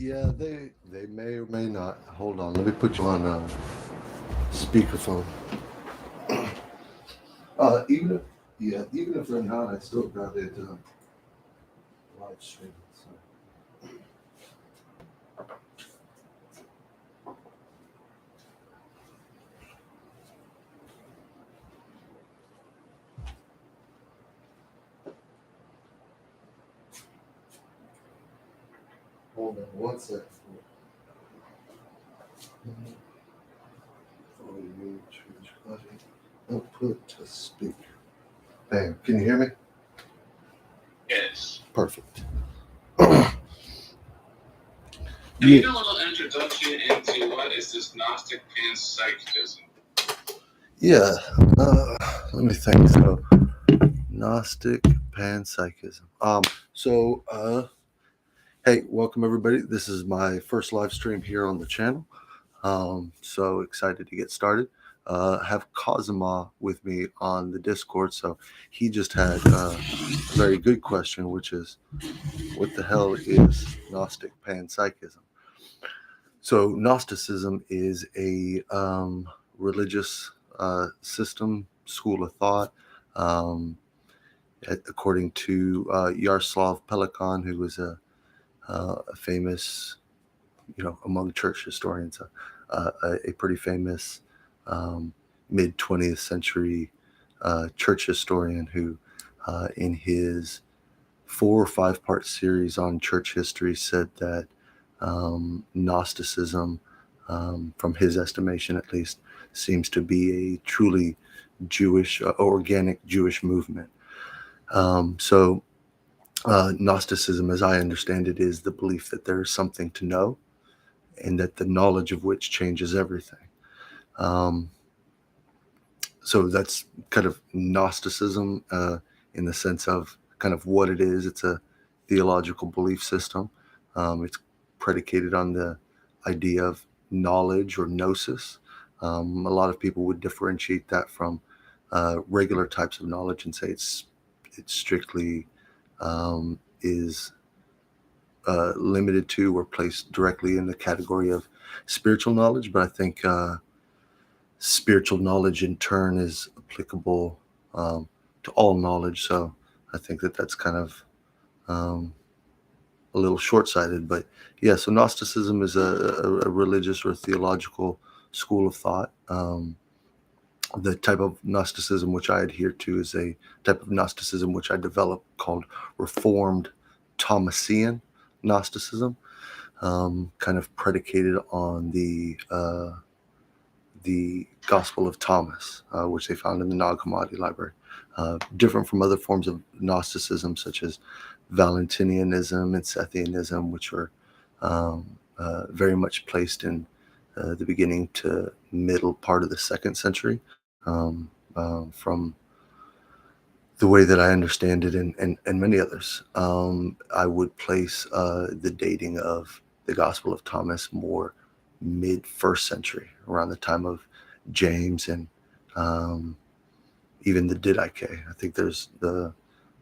Yeah, they may or may not. Hold on, let me put you on speakerphone. Even if even if they're not, I still got it live streaming. So. Hold on one second. Output to speaker. Bam. Can you hear me? Yes. Perfect. Can you do a little introduction into what is this Gnostic Panpsychism? Yeah. Let me think. So, Gnostic Panpsychism. Hey, welcome everybody. This is my first live stream here on the channel. So excited to get started. I have Kazuma with me on the Discord, so he just had a very good question, which is, what the hell is Gnostic Panpsychism? So Gnosticism is a religious system, school of thought, according to Yaroslav Pelikan, who was a famous, among church historians, a pretty famous mid 20th century church historian who, in his 4 or 5 part series on church history, said that Gnosticism, from his estimation at least, seems to be a truly Jewish, organic Jewish movement. Gnosticism, as I understand it, is the belief that there is something to know and that the knowledge of which changes everything. So that's kind of Gnosticism in the sense of kind of what it is. It's a theological belief system. It's predicated on the idea of knowledge or gnosis. A lot of people would differentiate that from regular types of knowledge and say it's strictly is limited to or placed directly in the category of spiritual knowledge. But I think spiritual knowledge in turn is applicable to all knowledge. So I think that that's kind of a little short-sighted. But yeah, so Gnosticism is a religious or theological school of thought. The type of Gnosticism which I adhere to is a type of Gnosticism which I developed called Reformed Thomasian Gnosticism, kind of predicated on the Gospel of Thomas, which they found in the Nag Hammadi library. Different from other forms of Gnosticism, such as Valentinianism and Sethianism, which were very much placed in the beginning to middle part of the 2nd century. From the way that I understand it, and many others, I would place the dating of the Gospel of Thomas more mid 1st century, around the time of James and even the Didache. I think there's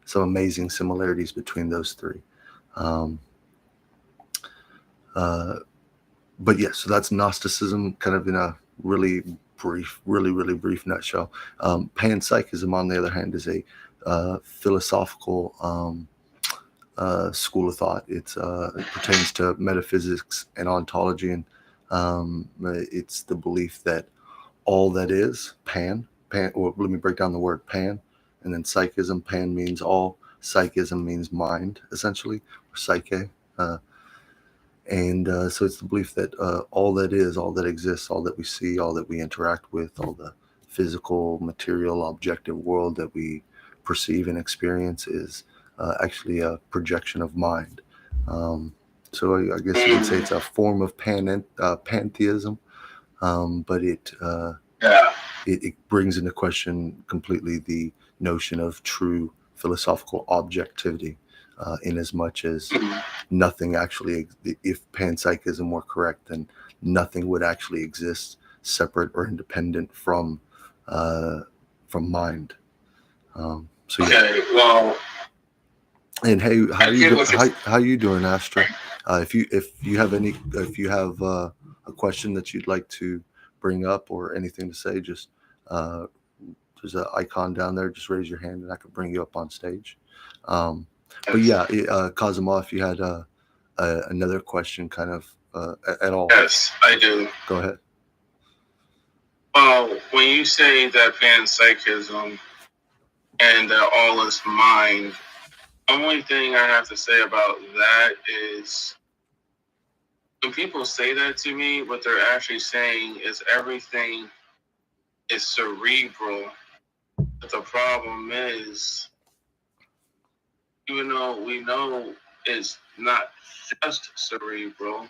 some amazing similarities between those three. But yeah, so that's Gnosticism, kind of in a really brief nutshell. Panpsychism, on the other hand, is a philosophical school of thought. It pertains to metaphysics and ontology, and it's the belief that all that is pan. Or let me break down the word pan, and then psychism. Pan means all. Psychism means mind, essentially, or psyche. So it's the belief that all that is, all that exists, all that we see, all that we interact with, all the physical, material, objective world that we perceive and experience is actually a projection of mind. So I guess you could say it's a form of pantheism, but it brings into question completely the notion of true philosophical objectivity. In as much as nothing actually, if panpsychism were correct, then nothing would actually exist separate or independent from mind. So yeah. Okay, well, And hey, how you doing, Astra? If you have a question that you'd like to bring up or anything to say, just uh, there's an icon down there. Just raise your hand, and I can bring you up on stage. Um, but yeah, Kazuma, if you had another question, kind of at all. Yes, I do. Go ahead. Well, when you say that panpsychism and that all is mind, only thing I have to say about that is when people say that to me, what they're actually saying is everything is cerebral. But the problem is, even though we know it's not just cerebral,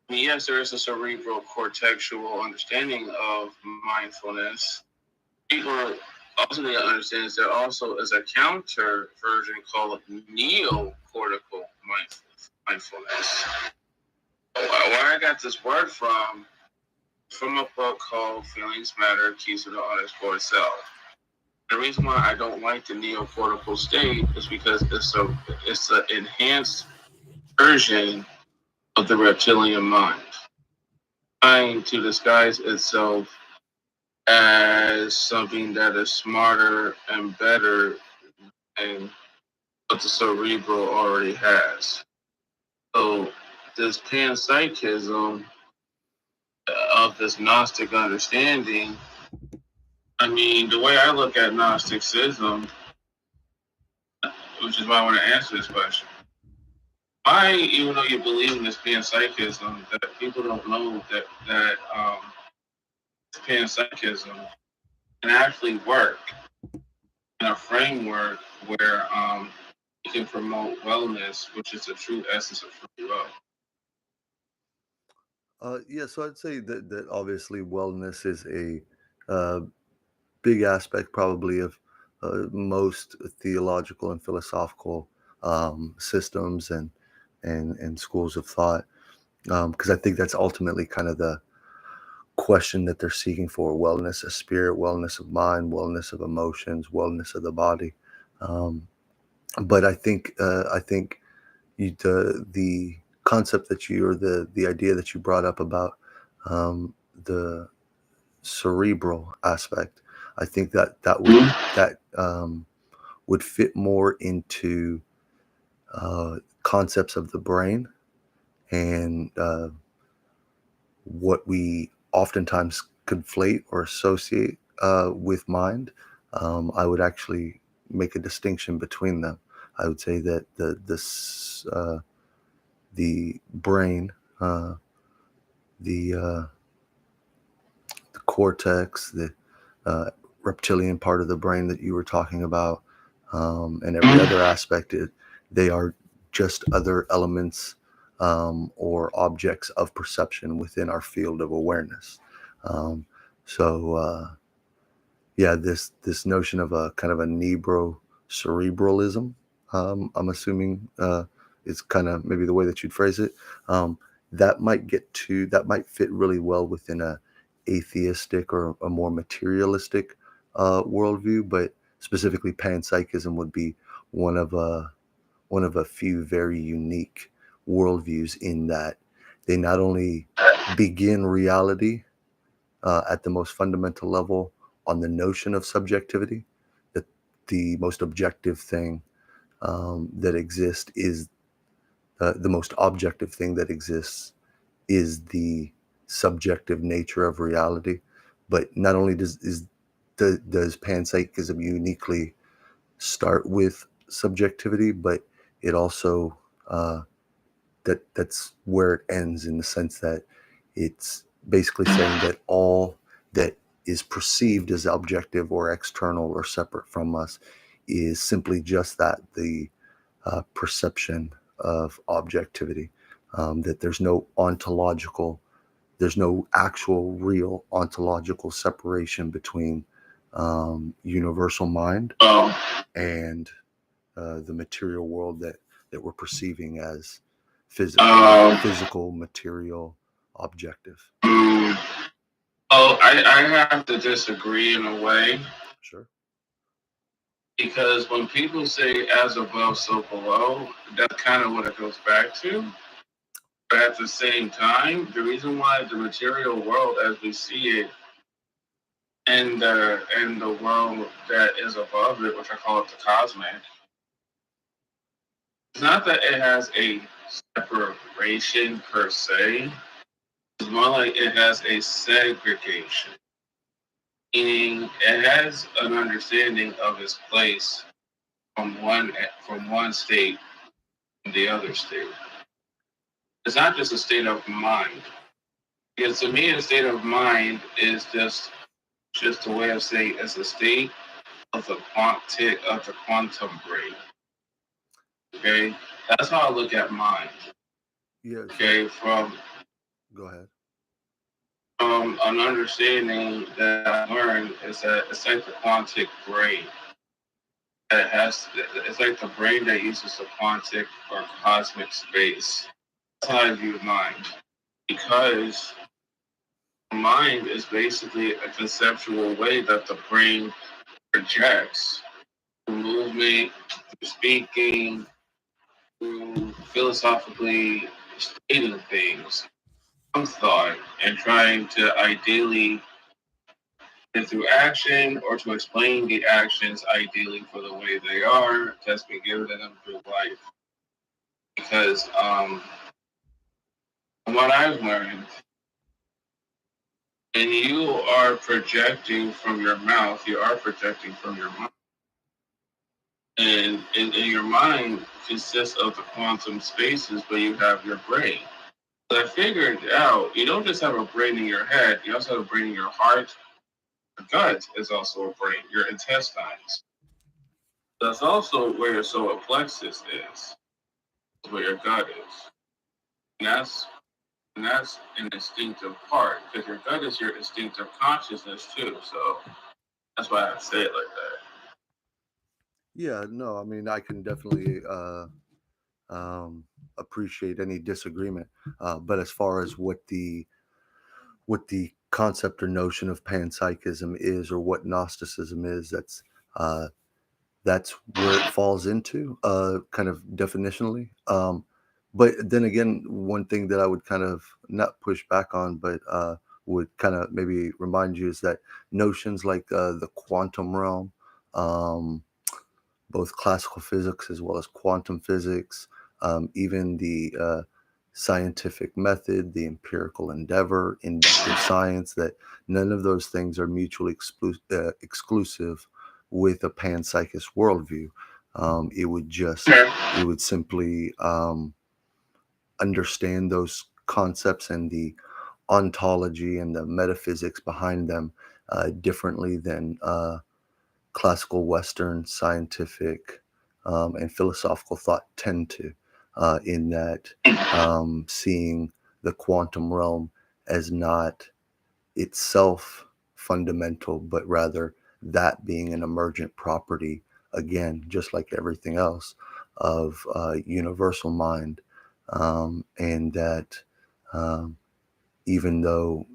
I mean, yes, there is a cerebral cortexual understanding of mindfulness. People also need to understand there also is a counter version called neocortical mindfulness. Where I got this word from a book called Feelings Matter, Keys to the Unexplored Self. The reason why I don't like the neocortical state is because it's an enhanced version of the reptilian mind, trying to disguise itself as something that is smarter and better than what the cerebral already has. So this panpsychism of this Gnostic understanding, I mean, the way I look at Gnosticism, which is why I want to answer this question, why, even though you believe in this panpsychism, that people don't know that panpsychism can actually work in a framework where it can promote wellness, which is the true essence of free will. Yeah, so I'd say that obviously wellness is a uh, big aspect, probably, of most theological and philosophical systems and schools of thought, because I think that's ultimately kind of the question that they're seeking for: wellness of spirit, wellness of mind, wellness of emotions, wellness of the body. Um, but I think the concept that you, or the idea that you brought up about the cerebral aspect, I think that would fit more into concepts of the brain and what we oftentimes conflate or associate with mind. I would actually make a distinction between them. I would say that the brain, uh, the the cortex, the uh, reptilian part of the brain that you were talking about, and every other aspect, they are just other elements or objects of perception within our field of awareness. Um, so, yeah, this notion of a kind of a nebro cerebralism, I'm assuming is kind of maybe the way that you'd phrase it. Um, that might fit really well within a atheistic or a more materialistic worldview, but specifically panpsychism would be one of a one of a few very unique worldviews, in that they not only begin reality at the most fundamental level on the notion of subjectivity, that the most objective thing that exists is the most objective thing that exists is the subjective nature of reality. But not only does panpsychism uniquely start with subjectivity, but it also that's where it ends, in the sense that it's basically saying that all that is perceived as objective or external or separate from us is simply just that, the perception of objectivity. That there's no actual real ontological separation between universal mind and the material world that we're perceiving as physical, material, objective. Oh, I have to disagree in a way, Sure. because when people say as above, so below, that's kind of what it goes back to. But at the same time, the reason why the material world as we see it and the world that is above it, which I call it the cosmic, it's not that it has a separation per se. It's more like it has a segregation, meaning it has an understanding of its place from one state to the other state. It's not just a state of mind. Because to me, a state of mind is just a way of saying it's a state of the quantum brain. Okay, that's how I look at mind. Yeah. So, Okay, go ahead. from an understanding that I learned is that it's like the quantic brain. It's like the brain that uses the quantic or cosmic space. That's how I view mind. Because mind is basically a conceptual way that the brain projects through movement, through speaking, through philosophically stating things, some thought, and trying to ideally and through action or to explain the actions ideally for the way they are that's been given to them through life. Because from what I've learned, when you are projecting from your mouth, you are projecting from your mind. And in your mind consists of the quantum spaces, but you have your brain. So I figured out you don't just have a brain in your head, you also have a brain in your heart. Your gut is also a brain, your intestines. That's also where your solar plexus is where your gut is. And that's an instinctive part because your gut is your instinctive consciousness too. So that's why I say it like that. Yeah. No, I mean, I can definitely um, appreciate any disagreement. But as far as what the concept or notion of panpsychism is, or what Gnosticism is, uh, that's where it falls into, kind of definitionally. But then again, one thing that I would kind of not push back on, but would kind of maybe remind you is that notions like the quantum realm, um, both classical physics as well as quantum physics, even the scientific method, the empirical endeavor, inductive science, that none of those things are mutually exclusive with a panpsychist worldview. It would simply understand those concepts and the ontology and the metaphysics behind them differently than classical Western scientific and philosophical thought tend to, in that seeing the quantum realm as not itself fundamental, but rather that being an emergent property, again, just like everything else, of universal mind, and that even though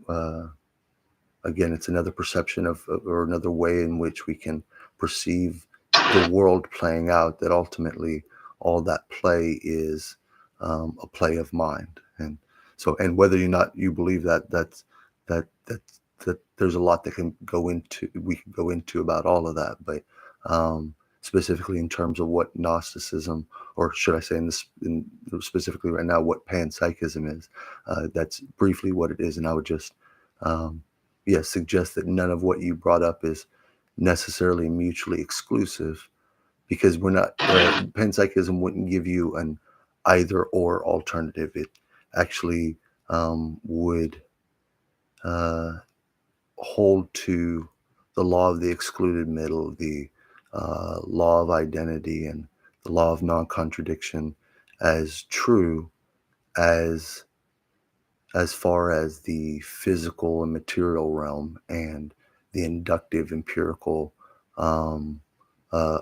again, it's another perception or another way in which we can perceive the world playing out, that ultimately all that play is a play of mind. And so, and whether or not you believe that, that there's a lot that we can go into about all of that. But specifically in terms of what Gnosticism, or should I say specifically right now, what panpsychism is, that's briefly what it is. And I would just, suggest that none of what you brought up is necessarily mutually exclusive, because we're not, panpsychism wouldn't give you an either or alternative. It actually would hold to the law of the excluded middle, the law of identity, and the law of non-contradiction as true as far as the physical and material realm, and the inductive empirical um, uh,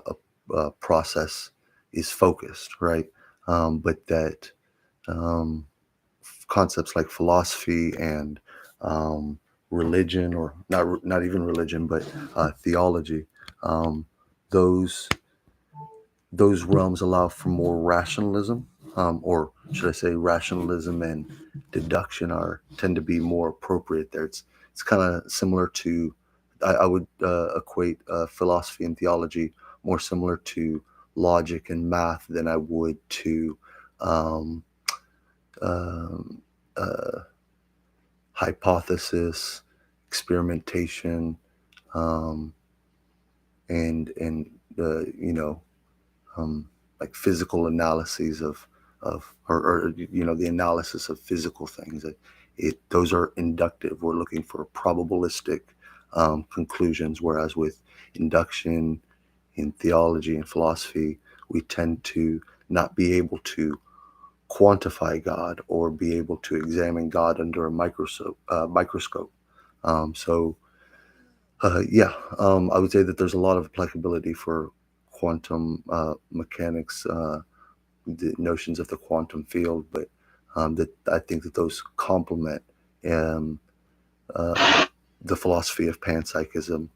process is focused, right? But that um, concepts like philosophy and religion, or not even religion, but theology, um, those realms allow for more rationalism, or should I say, rationalism and deduction tend to be more appropriate there. It's kind of similar to, I would equate philosophy and theology more similar to logic and math than I would to um, um, uh, hypothesis, experimentation, um, and you know, um, like physical analyses of or you know, the analysis of physical things. Those are inductive. We're looking for probabilistic conclusions, whereas with induction in theology and philosophy, we tend to not be able to quantify God or be able to examine God under a microscope. So yeah, I would say that there's a lot of applicability for quantum mechanics, the notions of the quantum field, but that I think that those complement um, the philosophy of panpsychism.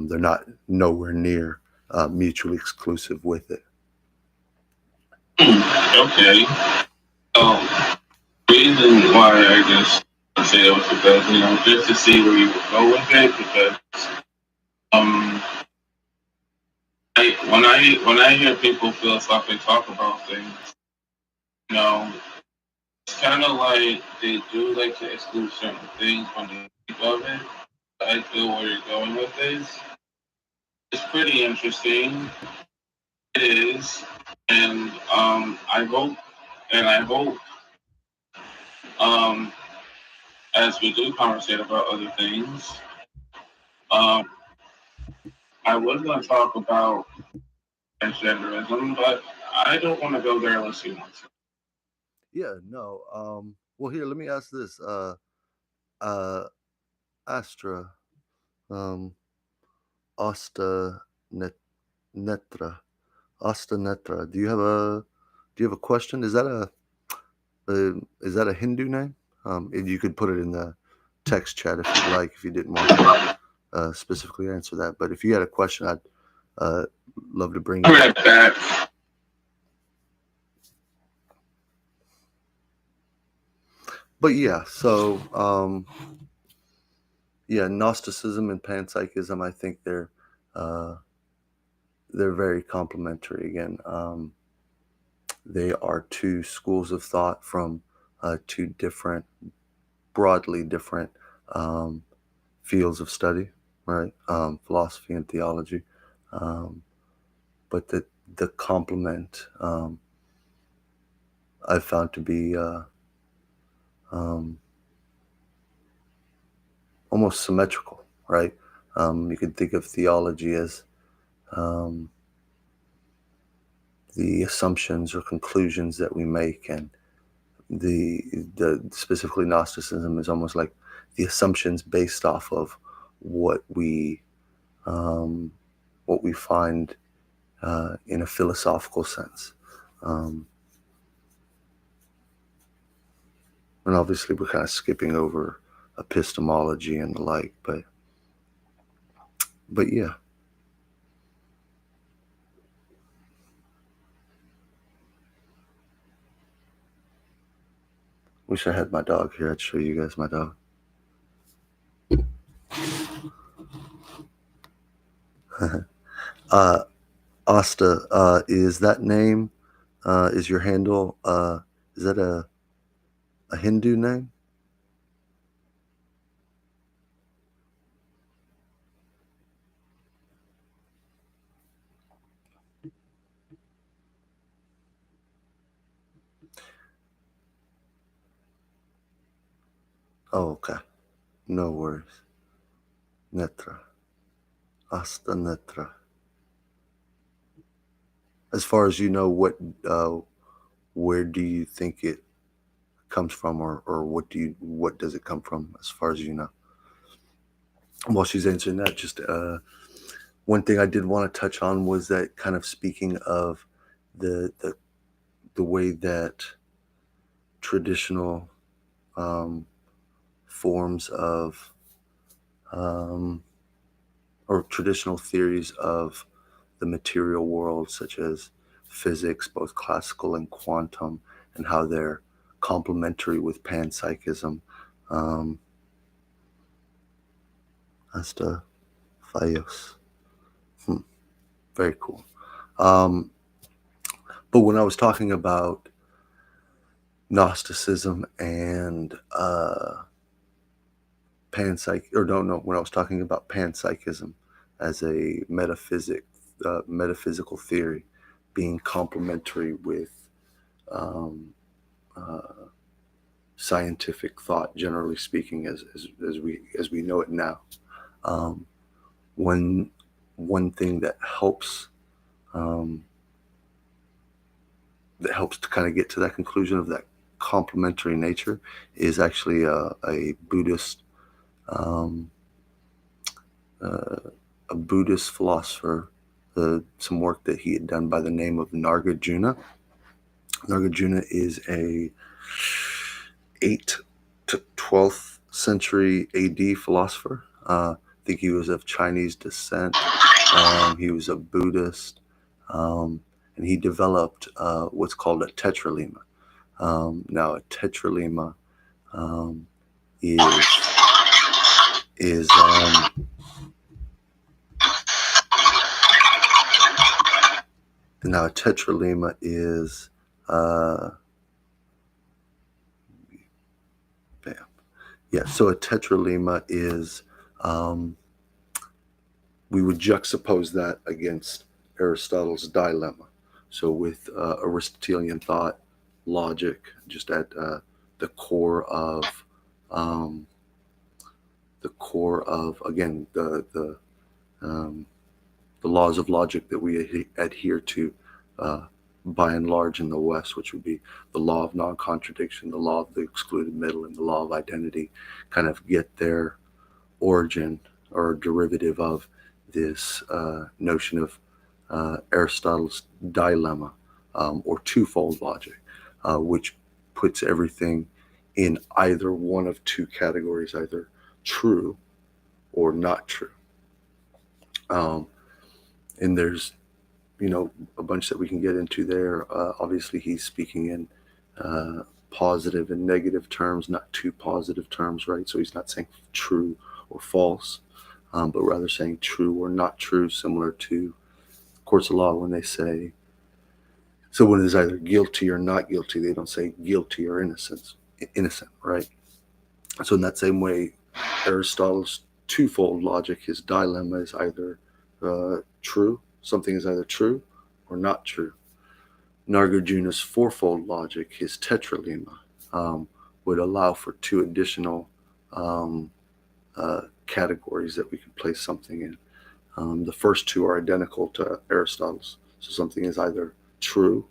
They're not nowhere near mutually exclusive with it. Okay. Um, reason why I just say it was because, just to see where you would go with it, because um, when I hear people philosophically talk about things, you know, it's kind of like they do like to exclude certain things when they think of it. I feel where you're going with this. It's pretty interesting. It is, and I hope, um, as we do conversate about other things, um, I was going to talk about transgenderism, but I don't want to go there unless you want to. Yeah, no. Well, here, let me ask this. Uh, Astra, um, Asta Netra, Asta Netra. Do you have a question? Is that a Hindu name? And you could put it in the text chat if you'd like, if you didn't want to specifically answer that. But if you had a question, I'd uh, love to bring I'm it. right back. But yeah, so yeah, Gnosticism and Panpsychism, I think uh, they're very complementary. Again, they are two schools of thought from two different, broadly different um, fields of study, right? Philosophy and theology, um, but the complement I've found to be um, almost symmetrical, right? You can think of theology as um, the assumptions or conclusions that we make, and the specifically Gnosticism is almost like the assumptions based off of what we um, what we find in a philosophical sense. Um, and obviously, we're kind of skipping over epistemology and the like, but yeah. Wish I had my dog here. I'd show you guys my dog. uh, Asta, is that name? Is your handle? Is that a Hindu name? Oh, okay. No worries. Netra. Asta Netra. As far as you know, uh, where do you think it comes from, or what does it come from, as far as you know? While she's answering that, just one thing I did want to touch on was that, kind of speaking of the the, the way that traditional um, forms of um, or traditional theories of the material world, such as physics, both classical and quantum, and how they're complementary with panpsychism. Hasta Fayos. Very cool. But when I was talking about Gnosticism and when I was talking about panpsychism as a metaphysical theory being complementary with scientific thought, generally speaking, as we know it now. One thing that helps to kind of get to that conclusion of that complementary nature is actually a Buddhist philosopher, some work that he had done by the name of Nagarjuna. Nagarjuna is a 8th to 12th century AD philosopher. I think he was of Chinese descent. He was a Buddhist, and he developed what's called a tetralema. Now, a tetralema is now a tetralema is so a tetralema is we would juxtapose that against Aristotle's dilemma. So with Aristotelian thought, logic, just at the core of again the laws of logic that we adhere to by and large in the West, which would be the law of non-contradiction, the law of the excluded middle, and the law of identity, kind of get their origin or derivative of this notion of Aristotle's dilemma, or twofold logic, which puts everything in either one of two categories, either true or not true. And there's a bunch that we can get into there. Obviously, he's speaking in positive and negative terms, not too positive terms, right? So he's not saying true or false, but rather saying true or not true, similar to courts of law when they say, so when it's either guilty or not guilty, they don't say guilty or innocent, right? So in that same way, Aristotle's twofold logic, his dilemma, is either true, something is either true or not true. Nagarjuna's fourfold logic, his tetralema, would allow for two additional categories that we can place something in. The first two are identical to Aristotle's. So something is either true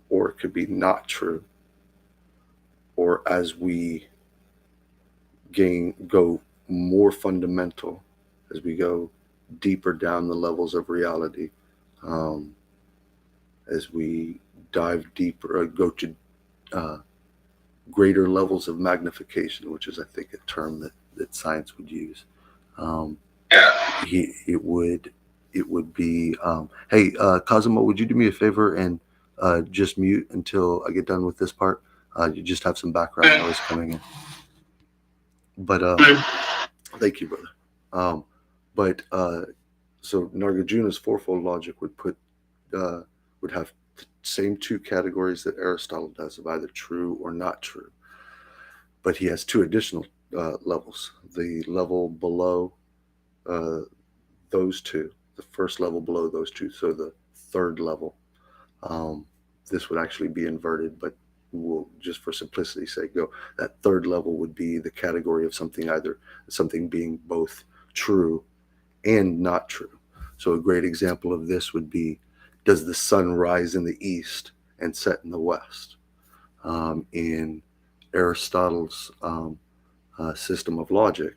or it could be not true. Or as we go more fundamental, as we go deeper down the levels of reality, as we dive deeper, go to greater levels of magnification, which is, I think, a term that science would use. It would be, hey, Cosimo, would you do me a favor and just mute until I get done with this part? You just have some background noise coming in. But thank you, brother. So Nagarjuna's fourfold logic would have the same two categories that Aristotle does, of either true or not true. But he has two additional levels. The level below those two, the first level below those two, so the third level. This would actually be inverted, but we'll, just for simplicity's sake, go. That third level would be the category of something being both true and not true. So a great example of this would be, does the sun rise in the east and set in the west? In Aristotle's system of logic,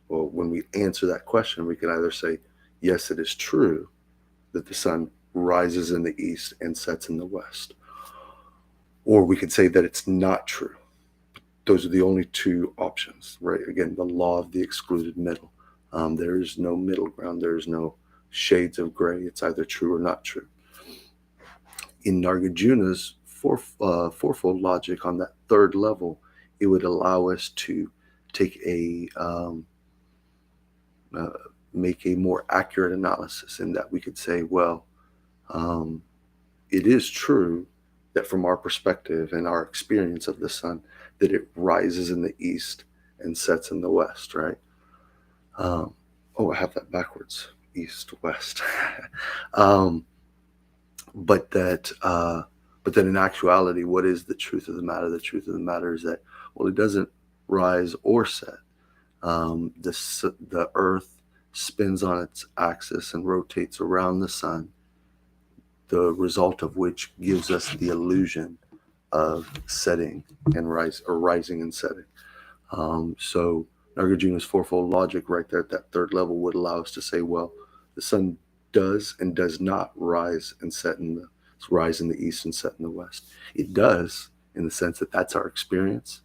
well, when we answer that question, we can either say, yes, it is true that the sun rises in the east and sets in the west, or we could say that it's not true. Those are the only two options, right? Again, the law of the excluded middle. There is no middle ground. There is no shades of gray. It's either true or not true. In Nagarjuna's fourfold logic on that third level, it would allow us to take uh, make a more accurate analysis, in that we could say, well, um, it is true that from our perspective and our experience of the sun, that it rises in the east and sets in the west, right? Um, oh, I have that backwards, east, west. um, but that, but then in actuality, what is the truth of the matter? The truth of the matter is that, well, it doesn't rise or set. The Earth spins on its axis and rotates around the sun, the result of which gives us the illusion of setting and rising and setting. So Nagarjuna's fourfold logic right there at that third level would allow us to say, well, the sun does and does not rise in the east and set in the west. It does, in the sense that that's our experience.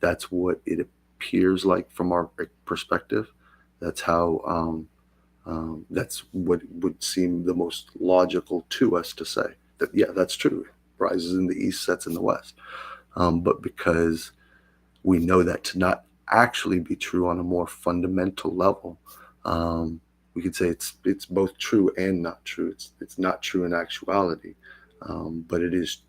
That's what it appears like from our perspective. That's how. That's what would seem the most logical to us to say, that yeah, that's true. Rises in the east, sets in the west. But because we know that to not actually be true on a more fundamental level, we could say it's both true and not true. It's not true in actuality, but it is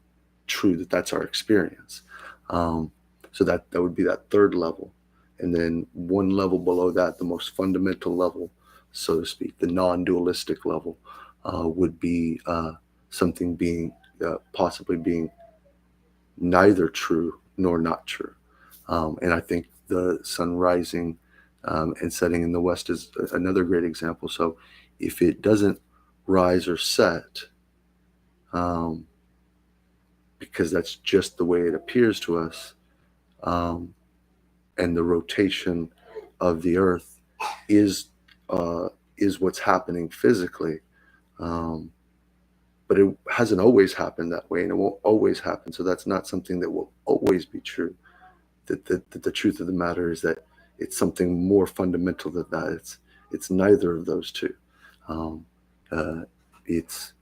true that that's our experience. Um, so that would be that third level, and then one level below that, the most fundamental level, so to speak, the non-dualistic level, would be something being possibly being neither true nor not true. And I think the sun rising and setting in the west is another great example. So if it doesn't rise or set, um, because that's just the way it appears to us, um, and the rotation of the earth is uh, is what's happening physically. Um, but it hasn't always happened that way, and it won't always happen. So that's not something that will always be true. That the truth of the matter is that it's something more fundamental than that. It's neither of those two. Um, uh, it's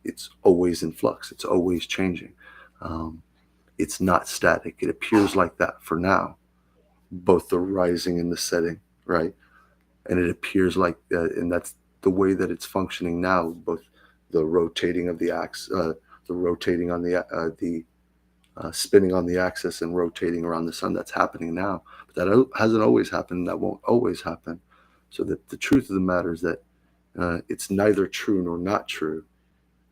always in flux. It's always changing. Um, it's not static. It appears like that for now, both the rising and the setting, right? And it appears like that, and that's the way that it's functioning now. Both the rotating of the the rotating on the spinning on the axis and rotating around the sun, that's happening now. But that hasn't always happened. That won't always happen. So that the truth of the matter is that it's neither true nor not true.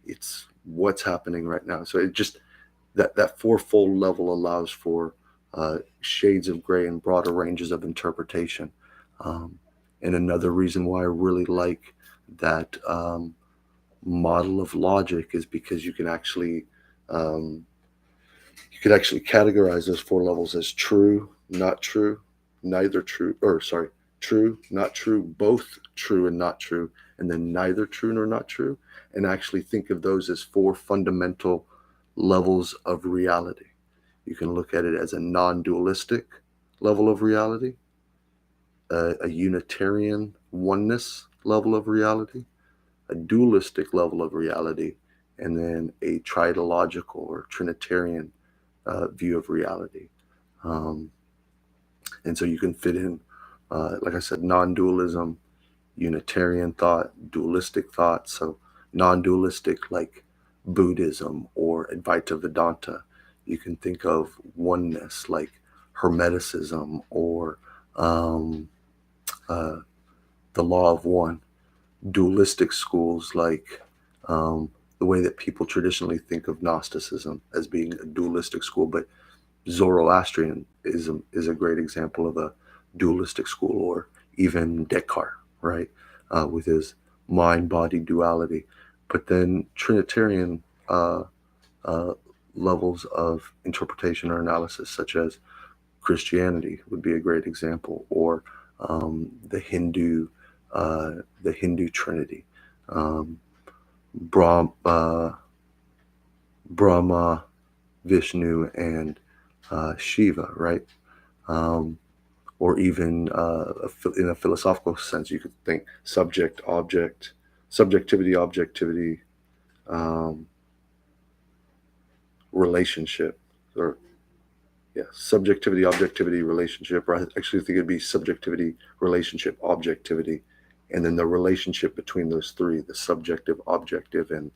It's what's happening right now. So it just that fourfold level allows for shades of gray and broader ranges of interpretation. Um, and another reason why I really like that model of logic is because um, you could actually categorize those four levels as true, not true, neither true, or sorry, true, not true, both true and not true, and then neither true nor not true, and actually think of those as four fundamental levels of reality. You can look at it as a non-dualistic level of reality, a Unitarian oneness level of reality, a dualistic level of reality, and then a tridological or Trinitarian view of reality. Um, and so you can fit in, like I said, non-dualism, Unitarian thought, dualistic thought. So non-dualistic, like Buddhism or Advaita Vedanta. You can think of oneness, like Hermeticism or um, uh, the Law of One. Dualistic schools, like um, the way that people traditionally think of Gnosticism as being a dualistic school, but Zoroastrianism is a great example of a dualistic school, or even Descartes, right, with his mind-body duality. But then Trinitarian uh, uh, levels of interpretation or analysis, such as Christianity, would be a great example, or um, the Hindu uh, the Hindu Trinity, um, Brahma, Vishnu, and Shiva, right? Um, or even in a philosophical sense, you could think subject, object, subjectivity, objectivity, um, relationship, or subjectivity, objectivity, relationship, or I actually think it'd be subjectivity, relationship, objectivity, and then the relationship between those three, the subjective, objective, and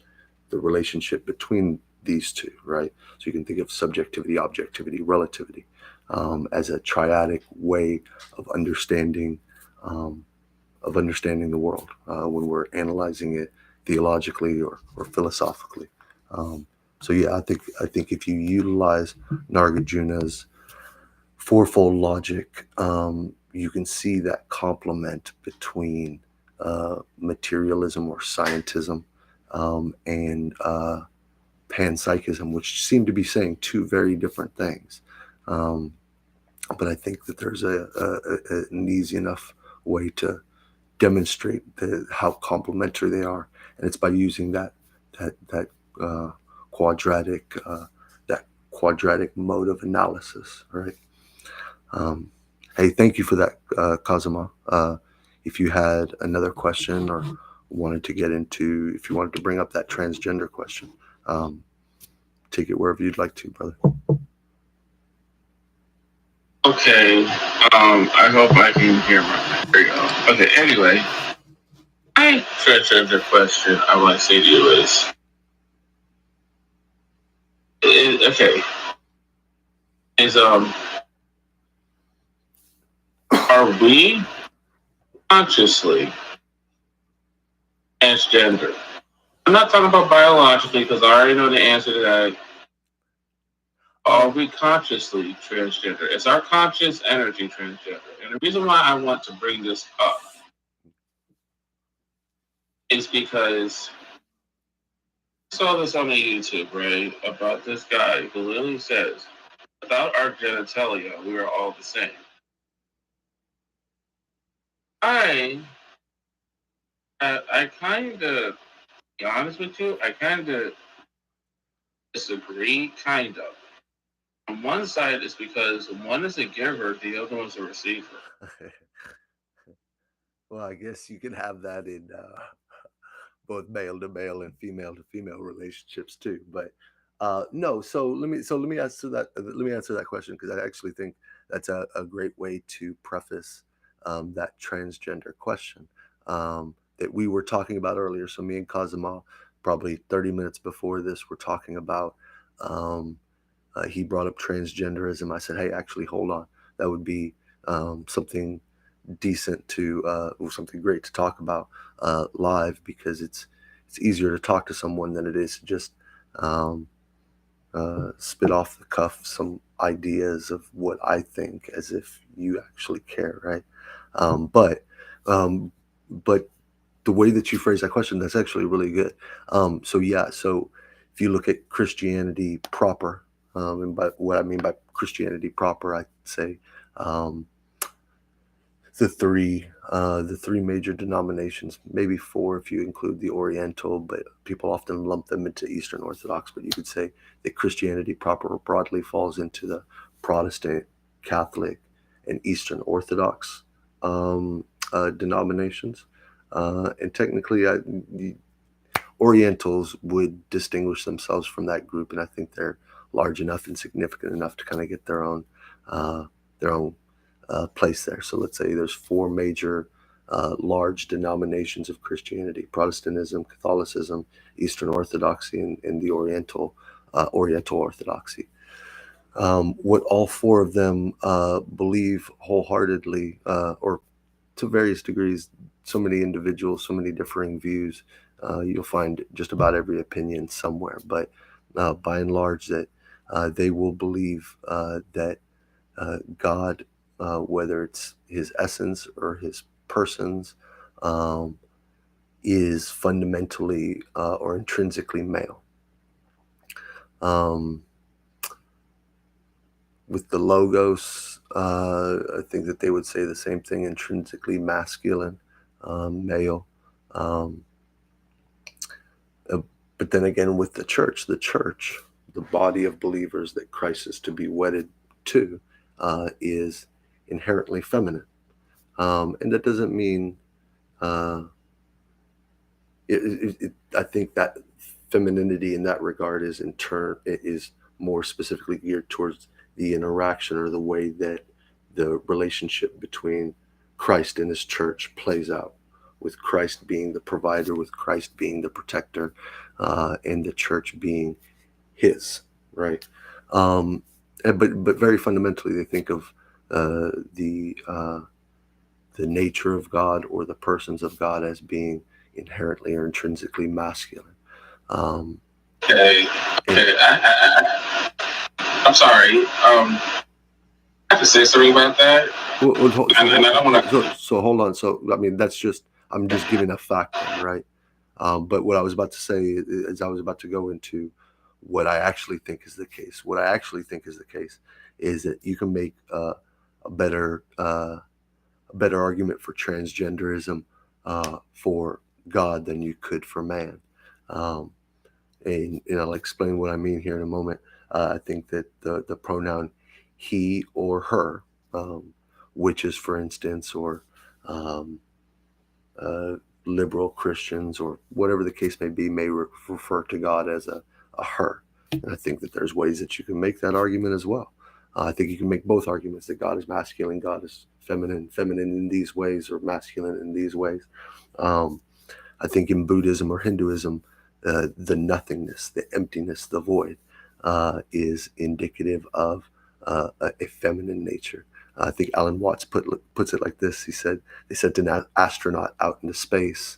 the relationship between these two, right? So you can think of subjectivity, objectivity, relativity as a triadic way of understanding um, the world when we're analyzing it theologically or philosophically. Um, so yeah, I think if you utilize Nagarjuna's fourfold logic, you can see that complement between materialism or scientism and panpsychism, which seem to be saying two very different things. Um, but I think that there's an easy enough way to demonstrate how complementary they are, and it's by using that uh, quadratic that quadratic mode of analysis, right? Um, hey, thank you for that, Kazuma. If you had another question or if you wanted to bring up that transgender question, um, take it wherever you'd like to, brother. Okay. I hope I can hear my. There you go. Okay. Anyway, my transgender question I want to say to you okay, is are we consciously transgender? I'm not talking about biologically because I already know the answer to that. Are we consciously transgender? Is our conscious energy transgender? And the reason why I want to bring this up is because I saw this on the YouTube, right? About this guy who literally says, without our genitalia, we are all the same. I kind of, be honest with you, I kind of disagree, kind of. On one side, it's because one is a giver, the other one's a receiver. Well, I guess you can have that in both male to male and female to female relationships too. But no, so let me answer that. Let me answer that question because I actually think that's a great way to preface that transgender question that we were talking about earlier. So me and Kazuma, probably 30 minutes before this, were talking about. Um, he brought up transgenderism. I said, hey, actually, hold on. That would be something decent to or something great to talk about live because it's easier to talk to someone than it is to just um, spit off the cuff some ideas of what I think as if you actually care, right? Um, but um, but the way that you phrase that question, that's actually really good. So yeah, so if you look at Christianity proper, and by what I mean by Christianity proper, I'd say um, the three major denominations, maybe four if you include the Oriental, but people often lump them into Eastern Orthodox. But you could say that Christianity proper broadly falls into the Protestant, Catholic, and Eastern Orthodox denominations. And technically, the Orientals would distinguish themselves from that group, and I think they're large enough and significant enough to kind of get uh, their own place there. So let's say there's four major large denominations of Christianity: Protestantism, Catholicism, Eastern Orthodoxy, and the Oriental Orthodoxy. What all four of them believe wholeheartedly, or to various degrees, so many individuals, so many differing views. You'll find just about every opinion somewhere, but by and large, that they will believe that God, whether it's his essence or his persons, um, is fundamentally or intrinsically male. Um, with the Logos, I think that they would say the same thing: intrinsically masculine, male. Um, but then again, with the church, the body of believers that Christ is to be wedded to, is inherently feminine. And that doesn't mean I think that femininity in that regard is more specifically geared towards the interaction or the way that the relationship between Christ and his church plays out, with Christ being the provider, with Christ being the protector, and the church being his, right? But very fundamentally, they think of the nature of God or the persons of God as being inherently or intrinsically masculine. Okay. I'm sorry. I have to say something about that. So hold on. So I mean, that's just, I'm just giving a fact, right? But what I was about to say is I was about to go into what I actually think is the case. What I actually think is the case is that you can make a better argument for transgenderism for God than you could for man. And I'll explain what I mean here in a moment. I think that the pronoun he or her, witches, for instance, or liberal Christians, or whatever the case may be, may refer to God as a her. And I think that there's ways that you can make that argument as well. I think you can make both arguments, that God is masculine, God is feminine in these ways, or masculine in these ways. I think in Buddhism or Hinduism, the nothingness, the emptiness, the void is indicative of a feminine nature. I think Alan Watts puts it like this. They sent an astronaut out into space,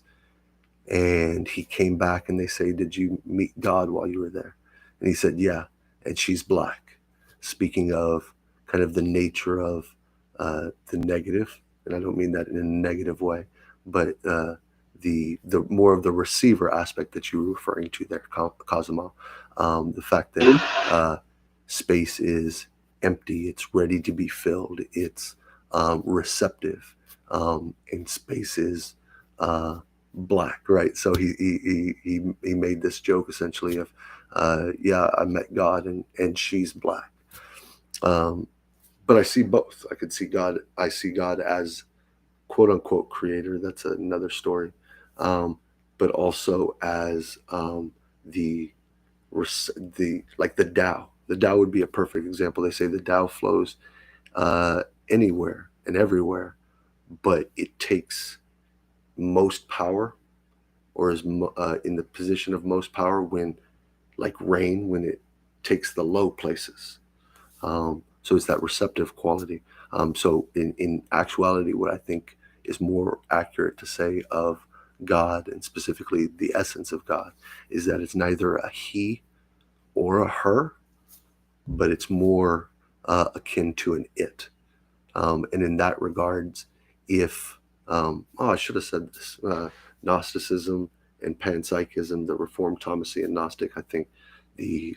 and he came back, and they say, "Did you meet God while you were there?" And he said, "Yeah, and she's black." Speaking of kind of the nature of the negative, and I don't mean that in a negative way, but the more of the receiver aspect that you were referring to there, Cosimo. The fact that space is empty, it's ready to be filled, it's receptive, and space is black, right? So he made this joke essentially of, yeah, I met God and she's black. But I see both. I see God as quote unquote creator. That's another story. But also as the like the Tao. The Tao would be a perfect example. They say the Tao flows anywhere and everywhere, but it takes most power, or is in the position of most power when, like rain, when it takes the low places. So it's that receptive quality. So in actuality, what I think is more accurate to say of God, and specifically the essence of God, is that it's neither a he or a her, but it's more akin to an it. And in that regards, if I should have said this, Gnosticism and Panpsychism, the Reformed Thomasian Gnostic, I think the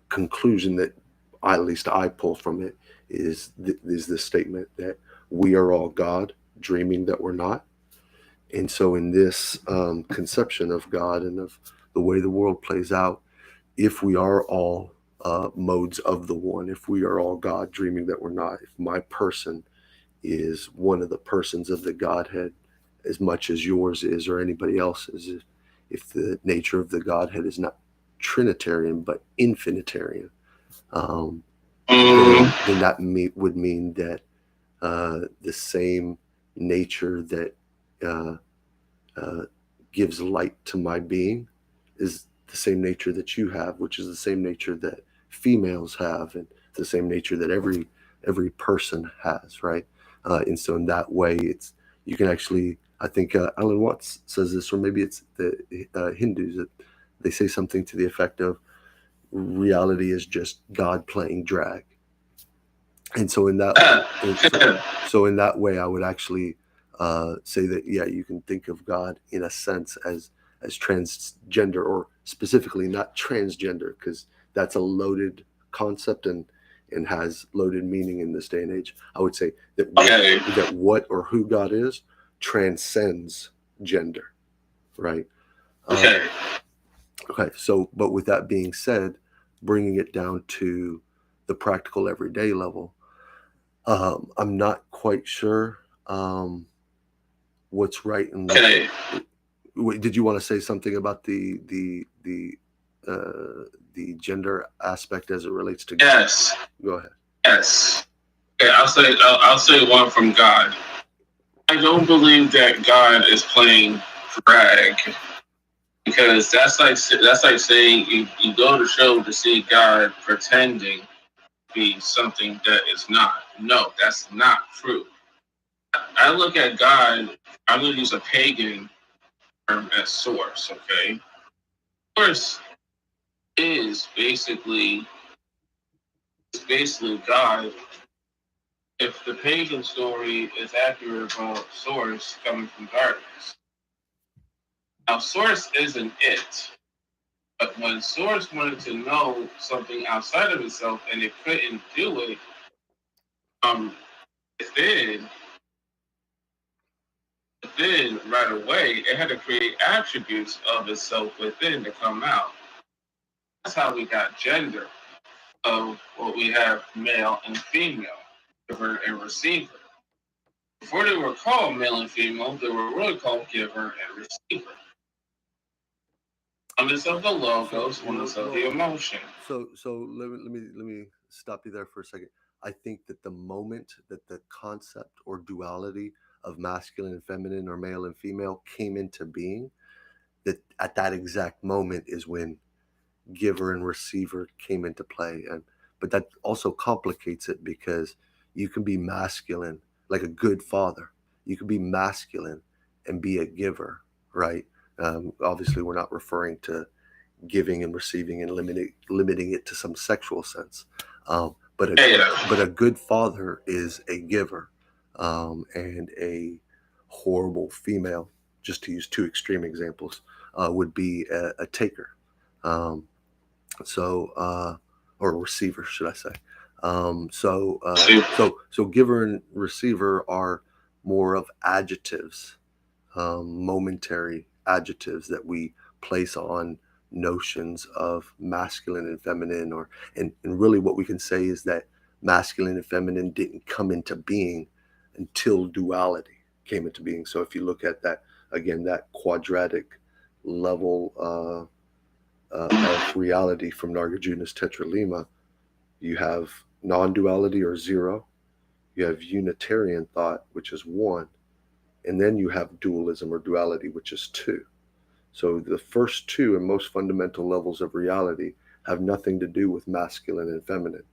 conclusion that at least I pull from it is this statement that we are all God, dreaming that we're not. And so in this conception of God and of the way the world plays out, if we are all modes of the one, if we are all God, dreaming that we're not, if my person is one of the persons of the Godhead as much as yours is, or anybody else's, if the nature of the Godhead is not Trinitarian but infinitarian, then that would mean that the same nature that gives light to my being is the same nature that you have, which is the same nature that females have, and the same nature that every person has, right? And so in that way, it's, you can actually, I think Alan Watts says this, or maybe it's the Hindus, that they say something to the effect of reality is just God playing drag. And so in that way, I would actually say that, yeah, you can think of God in a sense as transgender, or specifically not transgender, because that's a loaded concept and has loaded meaning in this day and age. I would say that that what or who God is transcends gender, right? Okay. So, but with that being said, bringing it down to the practical everyday level, I'm not quite sure what's right and what. Did you want to say something about the the gender aspect as it relates to God? Yes, Go ahead. yes. Okay, I'll say one from God. I don't believe that God is playing drag because that's like saying you go to show to see God pretending to be something that is not. No, that's not true. I look at God. I'm going to use a pagan term as source. Okay, source is basically God. If the pagan story is accurate about source coming from darkness, now source isn't it. But when Source wanted to know something outside of itself and it couldn't do it, um, within, within right away, it had to create attributes of itself within to come out. That's how we got gender of what we have male and female, giver and receiver. Before they were called male and female, they were really called giver and receiver. One is of the logos, one is of the emotion. So let me stop you there for a second. I think that the moment that the concept or duality of masculine and feminine or male and female came into being, that at that exact moment is when giver and receiver came into play. And but that also complicates it because you can be masculine like a good father. You can be masculine and be a giver, right? Obviously, we're not referring to giving and receiving and limiting it to some sexual sense. But Yeah. a good father is a giver, and a horrible female, just to use two extreme examples, would be a taker. Um, or receiver, should I say? So giver and receiver are more of adjectives, momentary adjectives that we place on notions of masculine and feminine, and really what we can say is that masculine and feminine didn't come into being until duality came into being. So if you look at that again, that quadratic level of reality from Nagarjuna's Tetralima, you have non-duality or zero, you have Unitarian thought, which is one, and then you have dualism or duality, which is two. So the first two and most fundamental levels of reality have nothing to do with masculine and feminine,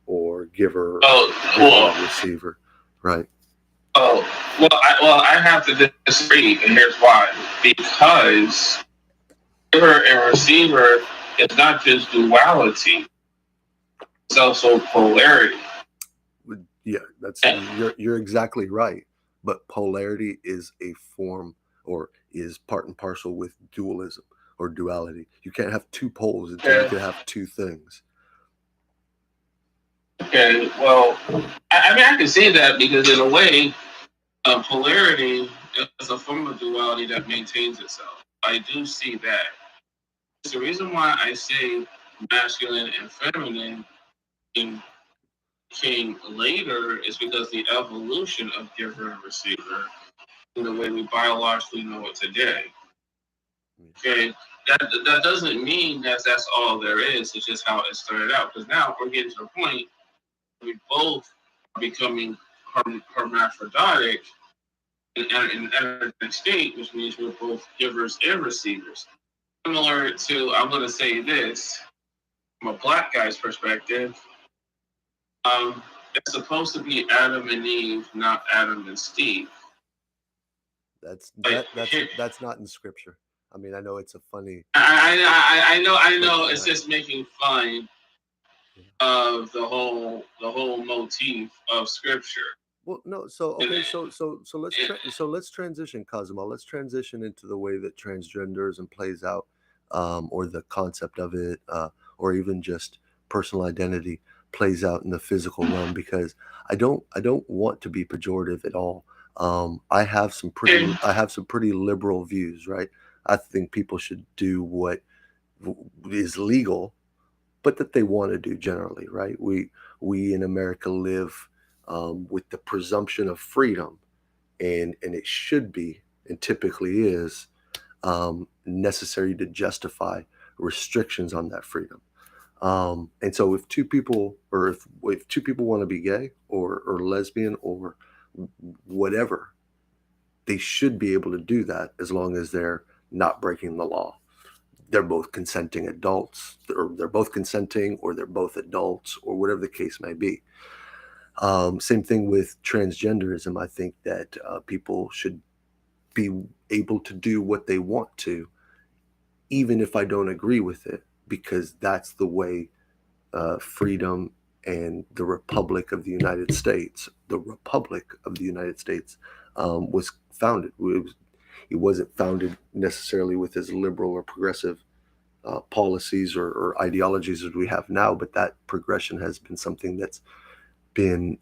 or giver and receiver, right? Oh, I have to disagree, and here's why. Because giver and receiver is not just duality; it's also polarity. Yeah, that's And, you're exactly right. But polarity is a form, or is part and parcel with dualism or duality. You can't have two poles until you okay, can have two things. okay, well, I mean, I can see that because in a way, polarity is a form of duality that maintains itself. I do see that. It's the reason why I say masculine and feminine in came later is because the evolution of giver and receiver in the way we biologically know it today. Okay, that doesn't mean that that's all there is. It's just how it started out. Because now we're getting to the point where we both are becoming hermaphroditic in energetic state, which means we're both givers and receivers. Similar to, I'm going to say this from a black guy's perspective. It's supposed to be Adam and Eve, not Adam and Steve. That's Like, that's not in scripture. I mean, I know it's a funny. I But know. It's just making fun yeah. of the whole motif of scripture. Well, no. So okay. So let's transition, Cosmo. Let's transition into the way that transgenderism plays out, or the concept of it, or even just personal identity plays out in the physical realm. Because I don't want to be pejorative at all. And I have some pretty liberal views, right? I think people should do what is legal, but that they want to do generally, right? We in America live, with the presumption of freedom, and it should be, and typically is, necessary to justify restrictions on that freedom. And so if two people, or if two people want to be gay or lesbian or whatever, they should be able to do that as long as they're not breaking the law. They're both consenting adults, or they're both consenting, or they're both adults, or whatever the case may be. Same thing with transgenderism. I think that people should be able to do what they want to, even if I don't agree with it, because that's the way freedom and the Republic of the United States, was founded. It wasn't founded necessarily with as liberal or progressive policies or ideologies as we have now, but that progression has been something that's been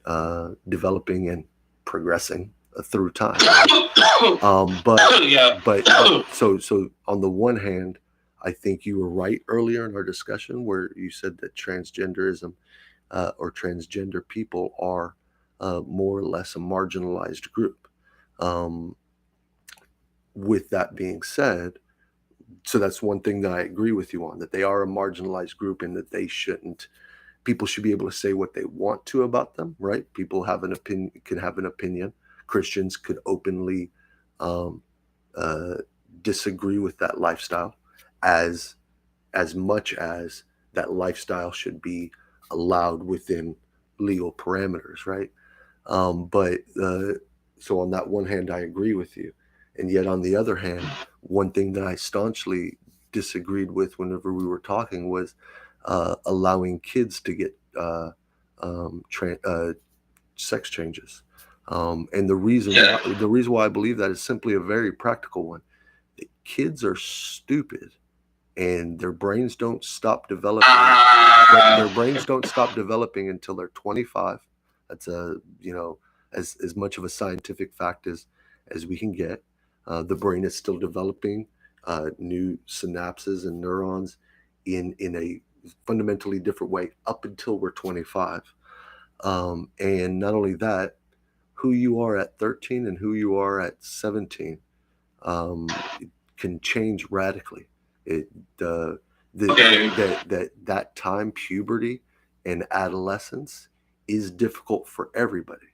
developing and progressing through time. So on the one hand, I think you were right earlier in our discussion where you said that transgenderism or transgender people are more or less a marginalized group. With that being said, so that's one thing that I agree with you on, that they are a marginalized group and that people should be able to say what they want to about them, right? People can have an opinion. Christians could openly disagree with that lifestyle as much as that lifestyle should be allowed within legal parameters, right? So on that one hand, I agree with you. And yet on the other hand, one thing that I staunchly disagreed with whenever we were talking was allowing kids to get sex changes. And the reason why I believe that is simply a very practical one. The kids are stupid, and their brains don't stop developing. Until they're 25. That's as much of a scientific fact as we can get. The brain is still developing new synapses and neurons in a fundamentally different way up until we're 25. And not only that, who you are at 13 and who you are at 17 can change radically. That time, puberty and adolescence, is difficult for everybody.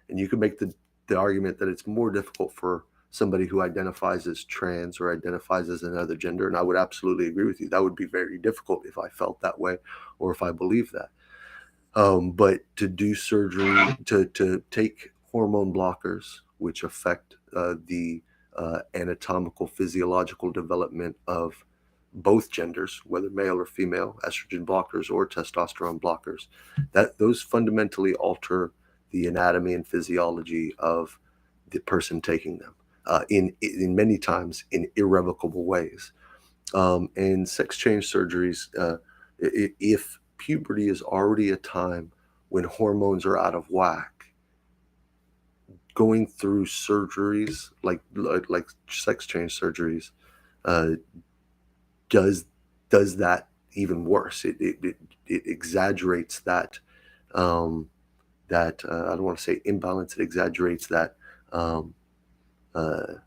And you can make the argument that it's more difficult for somebody who identifies as trans or identifies as another gender. And I would absolutely agree with you. That would be very difficult if I felt that way or if I believed that. But to do surgery, to take hormone blockers, which affect the anatomical, physiological development of both genders, whether male or female, estrogen blockers or testosterone blockers, that those fundamentally alter the anatomy and physiology of the person taking them in many times in irrevocable ways. And sex change surgeries, if puberty is already a time when hormones are out of whack, going through surgeries like sex change surgeries does that even worse. It exaggerates that I don't want to say imbalance. It exaggerates that the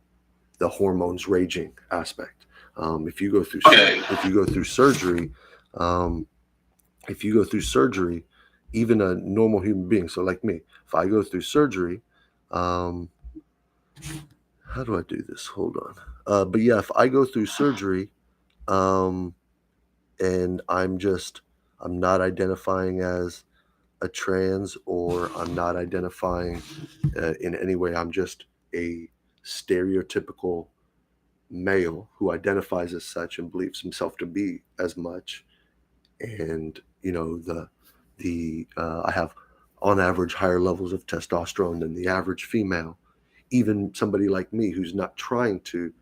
hormones raging aspect. If you go through surgery, even a normal human being, so like me, if I go through surgery, how do I do this? Hold on. But yeah, if I go through surgery, and I'm not identifying as a trans, or I'm not identifying in any way, I'm just a stereotypical male who identifies as such and believes himself to be as much. And I have on average higher levels of testosterone than the average female. Even somebody like me who's not trying to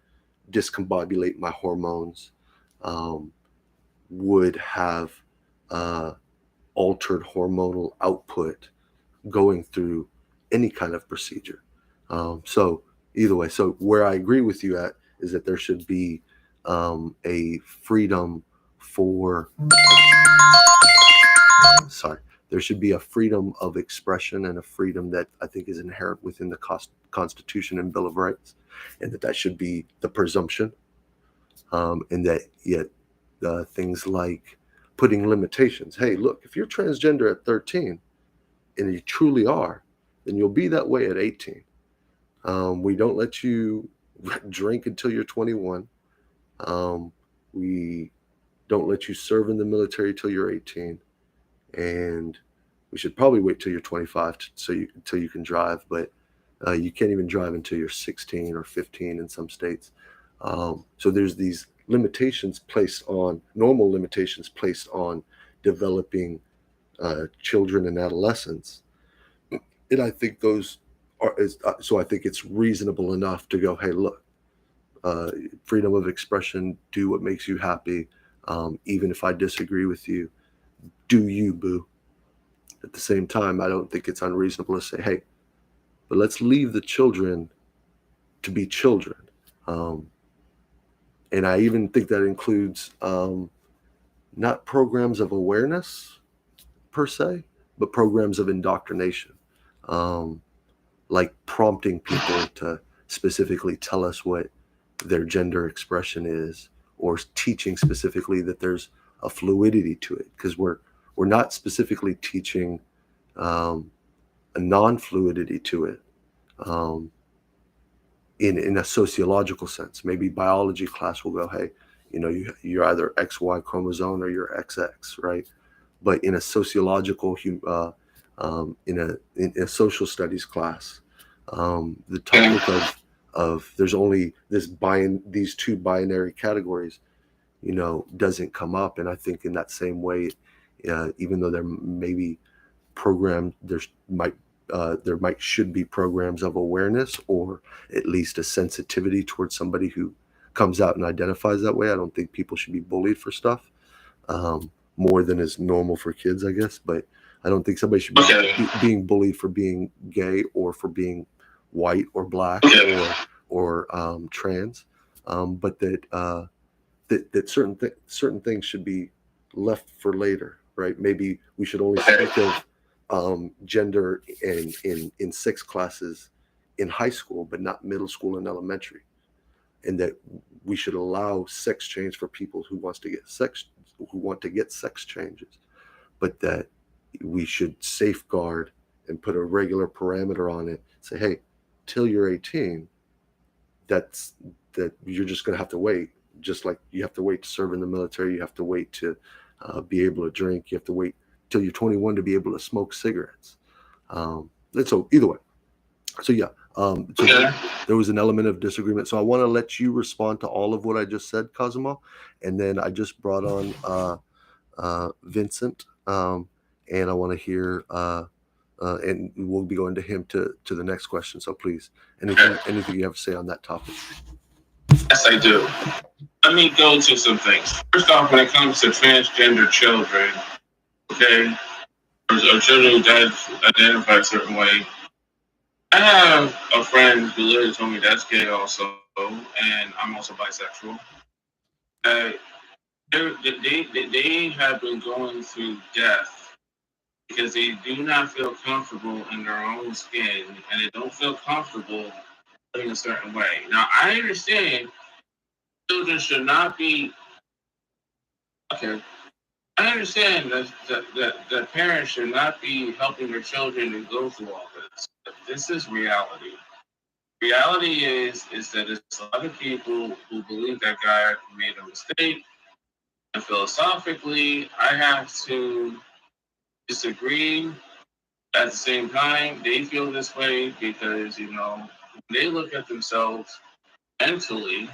discombobulate my hormones would have altered hormonal output going through any kind of procedure. So either way, so where I agree with you at is that there should be a freedom for there should be a freedom of expression and a freedom that I think is inherent within the Constitution and Bill of Rights, and that should be the presumption, and that yet things like putting limitations. Hey, look, if you're transgender at 13 and you truly are, then you'll be that way at 18. We don't let you drink until you're 21. We don't let you serve in the military till you're 18, and we should probably wait till you're 25 until you can drive. But you can't even drive until you're 16 or 15 in some states. So there's these normal limitations placed on developing children and adolescents, and I think so I think it's reasonable enough to go, hey, look, freedom of expression, do what makes you happy, even if I disagree with you, do you, boo. At the same time, I don't think it's unreasonable to say, hey, but let's leave the children to be children. And I even think that includes not programs of awareness per se, but programs of indoctrination, like prompting people to specifically tell us what their gender expression is, or teaching specifically that there's a fluidity to it, because we're not specifically teaching a non-fluidity to it in a sociological sense. Maybe biology class will go, hey, you're either XY chromosome or you're XX, right? But in a sociological, in a social studies class, the topic of there's only these two binary categories, doesn't come up. And I think in that same way, even though there may be should be programs of awareness, or at least a sensitivity towards somebody who comes out and identifies that way. I don't think people should be bullied for stuff more than is normal for kids, I guess. But I don't think somebody should be being bullied for being gay, or for being white or black, or trans. But that certain things should be left for later, right? Maybe we should only speak of gender in sex classes in high school, but not middle school and elementary, and that we should allow sex change for people who want to get sex changes, but that we should safeguard and put a regular parameter on it. Say, hey, till you're 18, that you're just going to have to wait. Just like you have to wait to serve in the military, you have to wait to be able to drink, you have to wait till you're 21 to be able to smoke cigarettes. And so either way, so yeah, there was an element of disagreement. So I want to let you respond to all of what I just said, Cosimo, and then I just brought on Vincent, and I want to hear, and we'll be going to him to the next question. So please, anything you have to say on that topic? Yes, I do. Let me go to some things. First off, when it comes to transgender children, okay, or children who identify a certain way, I have a friend who literally told me that's gay also, and I'm also bisexual. They have been going through death because they do not feel comfortable in their own skin, and they don't feel comfortable living a certain way. Now, I understand children should not be, okay, I understand that parents should not be helping their children to go through all this. But this is reality. Reality is that there's a lot of people who believe that God made a mistake. And philosophically, I have to disagree. At the same time, they feel this way because, when they look at themselves mentally,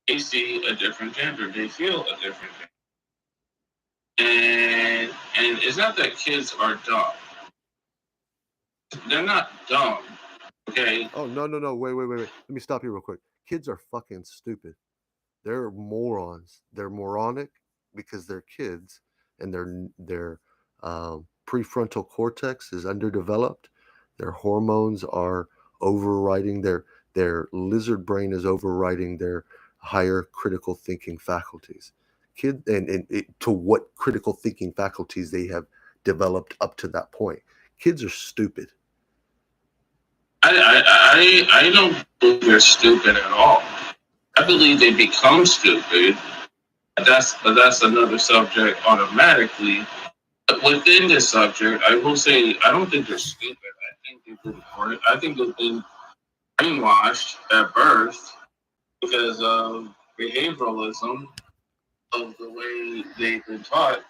they see a different gender. They feel a different gender. And it's not that kids are dumb. They're not dumb, okay? Oh, no. Wait. Let me stop you real quick. Kids are fucking stupid. They're morons. They're moronic because they're kids, and their prefrontal cortex is underdeveloped. Their hormones are overriding their lizard brain is overriding their higher critical thinking faculties. To what critical thinking faculties they have developed up to that point. Kids are stupid. I don't believe they're stupid at all. I believe they become stupid That's another subject automatically. But within this subject, I will say I don't think they're stupid. I think they've been I think they've been brainwashed at birth because of behavioralism, of the way they've been taught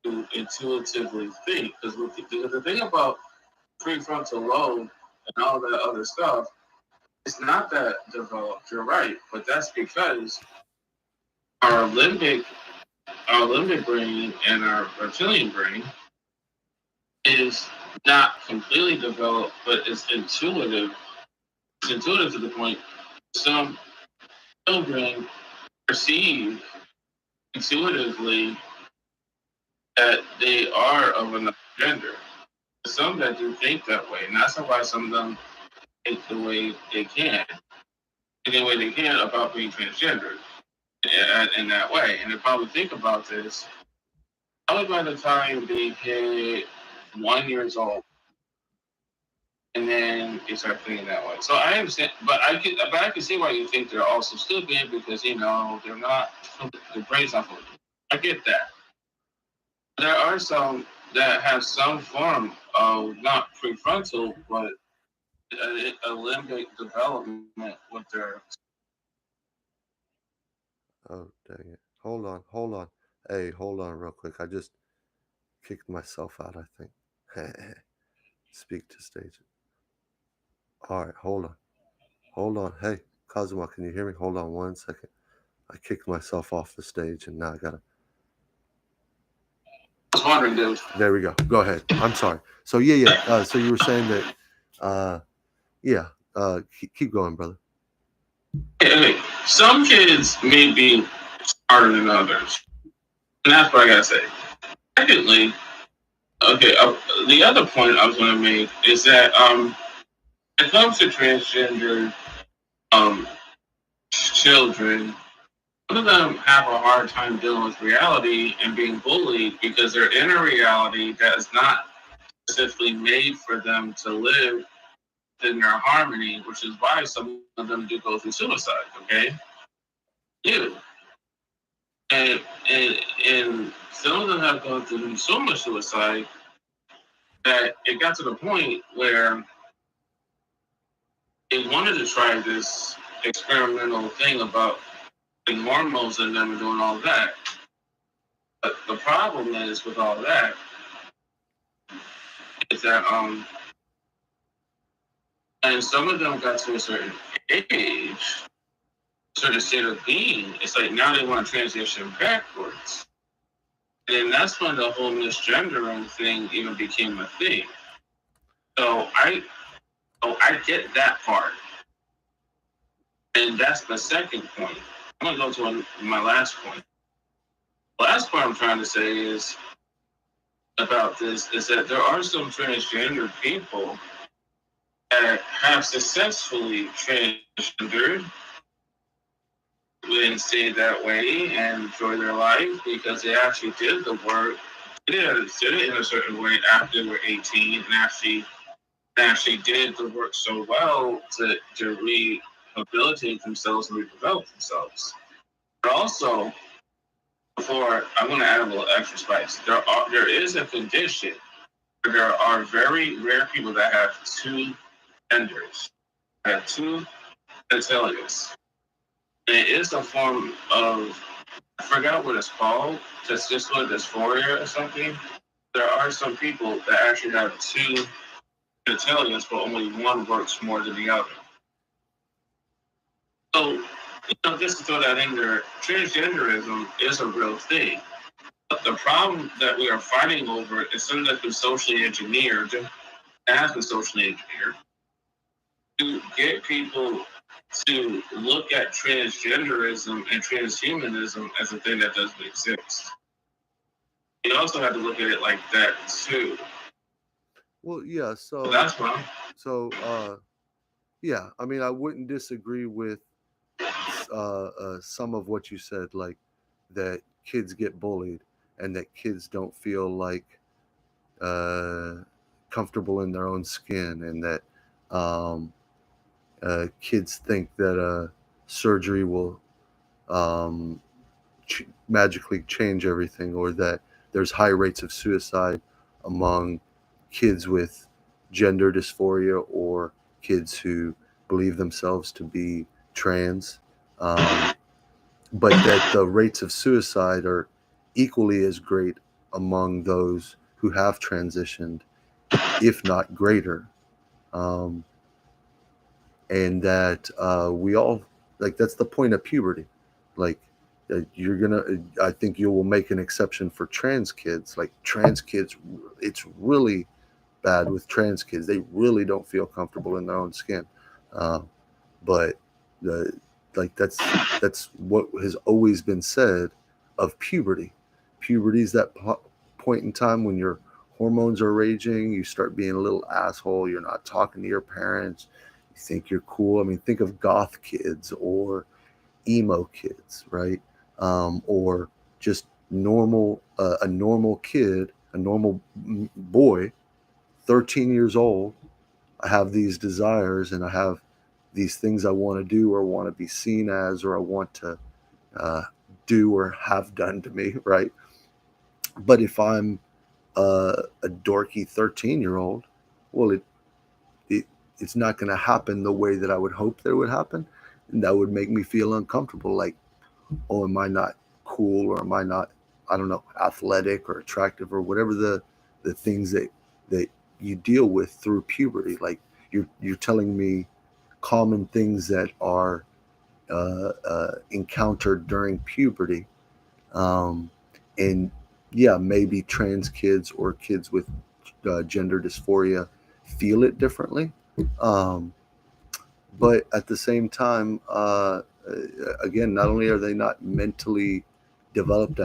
to intuitively think. Because the thing about prefrontal lobe and all that other stuff, it's not that developed. You're right, but that's because our limbic, our limbic brain and our reptilian brain is not completely developed, but it's intuitive. It's intuitive to the point some children perceive intuitively that they are of another gender. Some that do think that way, and that's why some of them think the way they can, any way they can about being transgender in that way. And they probably think about this probably by the time they hit 1 year old, and then you start thinking that way. So I understand, but I can see why you think they're also stupid because they're not, their brain's not fully. I get that. There are some that have some form of not prefrontal, but a limbic development with their. Oh, dang it. Hold on. Hey, hold on real quick. I just kicked myself out, I think. Speak to stage. All right, hold on. Hey, Kazuma, can you hear me? Hold on 1 second. I kicked myself off the stage, and now I gotta. I was wondering, dude. There we go. Go ahead. I'm sorry. So yeah. So you were saying that, yeah. Keep going, brother. Okay, some kids may be smarter than others, and that's what I gotta say. Secondly, okay, the other point I was going to make is that when it comes to transgender um, children, some of them have a hard time dealing with reality and being bullied because they're in a reality that is not specifically made for them to live in their harmony, which is why some of them do go through suicide. Okay, do and and some of them have gone through so much suicide that it got to the point where they wanted to try this experimental thing about putting hormones in them and doing all that. But the problem is with all that is that and some of them got to a certain age, certain state of being. It's like now they want to transition backwards. And that's when the whole misgendering thing even became a thing. So I get that part. And that's the second point. I'm gonna go to my last point. The last point I'm trying to say is about this is that there are some transgender people that have successfully transgendered and stayed that way and enjoy their life because they actually did the work. They did it in a certain way after they were 18 and actually did the work so well to rehabilitate themselves and redevelop themselves. But also, before I'm going to add a little extra spice, there is a condition where there are very rare people that have two genders, have two genitalias. And it is a form of, I forgot what it's called, testicular dysphoria or something. There are some people that actually have two genitalias, but only one works more than the other. So, just to throw that in there, transgenderism is a real thing. But the problem that we are fighting over is something that's been socially engineered, has been socially engineered, to get people to look at transgenderism and transhumanism as a thing that doesn't exist. You also have to look at it like that too. Well, yeah. So that's why. Yeah. I mean, I wouldn't disagree with some of what you said, like that kids get bullied and that kids don't feel like uh, comfortable in their own skin, and that um, kids think that surgery will um, magically change everything, or that there's high rates of suicide among kids with gender dysphoria or kids who believe themselves to be trans, but that the rates of suicide are equally as great among those who have transitioned, if not greater. Um, and that we all, like, that's the point of puberty. Like, you're gonna, I think you will make an exception for trans kids. Like, trans kids, it's really bad with trans kids. They really don't feel comfortable in their own skin. uh, but the like that's what has always been said of puberty. Puberty is that point in time when your hormones are raging. You start being a little asshole. You're not talking to your parents. You think you're cool. I mean, think of goth kids or emo kids, right? Or just normal, a normal kid, a normal boy, 13 years old. I have these desires and I have these things I want to do or want to be seen as, or I want to uh, do or have done to me, right? But if I'm a dorky 13-year-old, well, it it's not going to happen the way that I would hope that it would happen. And that would make me feel uncomfortable. Like, oh, am I not cool, or am I not, I don't know, athletic or attractive, or whatever the things that you deal with through puberty. Like, you're telling me common things that are encountered during puberty. um, and yeah, maybe trans kids or kids with gender dysphoria feel it differently. um, but at the same time, again, not only are they not mentally developed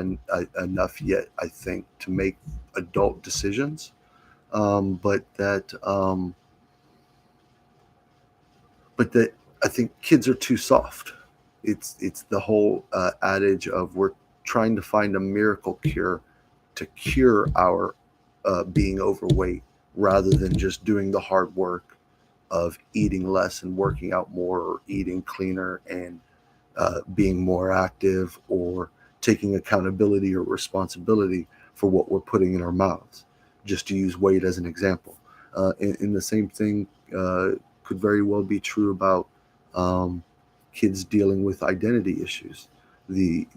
enough yet, I think, to make adult decisions, but that I think kids are too soft. It's the whole adage of we're trying to find a miracle cure to cure our being overweight, rather than just doing the hard work of eating less and working out more, or eating cleaner and being more active, or taking accountability or responsibility for what we're putting in our mouths. Just to use weight as an example. And the same thing could very well be true about um, kids dealing with identity issues. The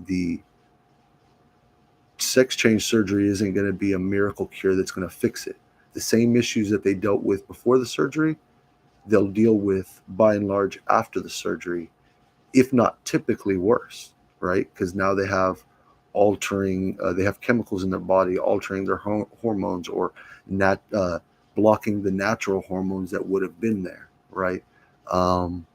sex change surgery isn't going to be a miracle cure that's going to fix it. The same issues that they dealt with before the surgery, they'll deal with by and large after the surgery, if not typically worse, right? Because now they have chemicals in their body altering their hormones, or not blocking the natural hormones that would have been there, right? Um,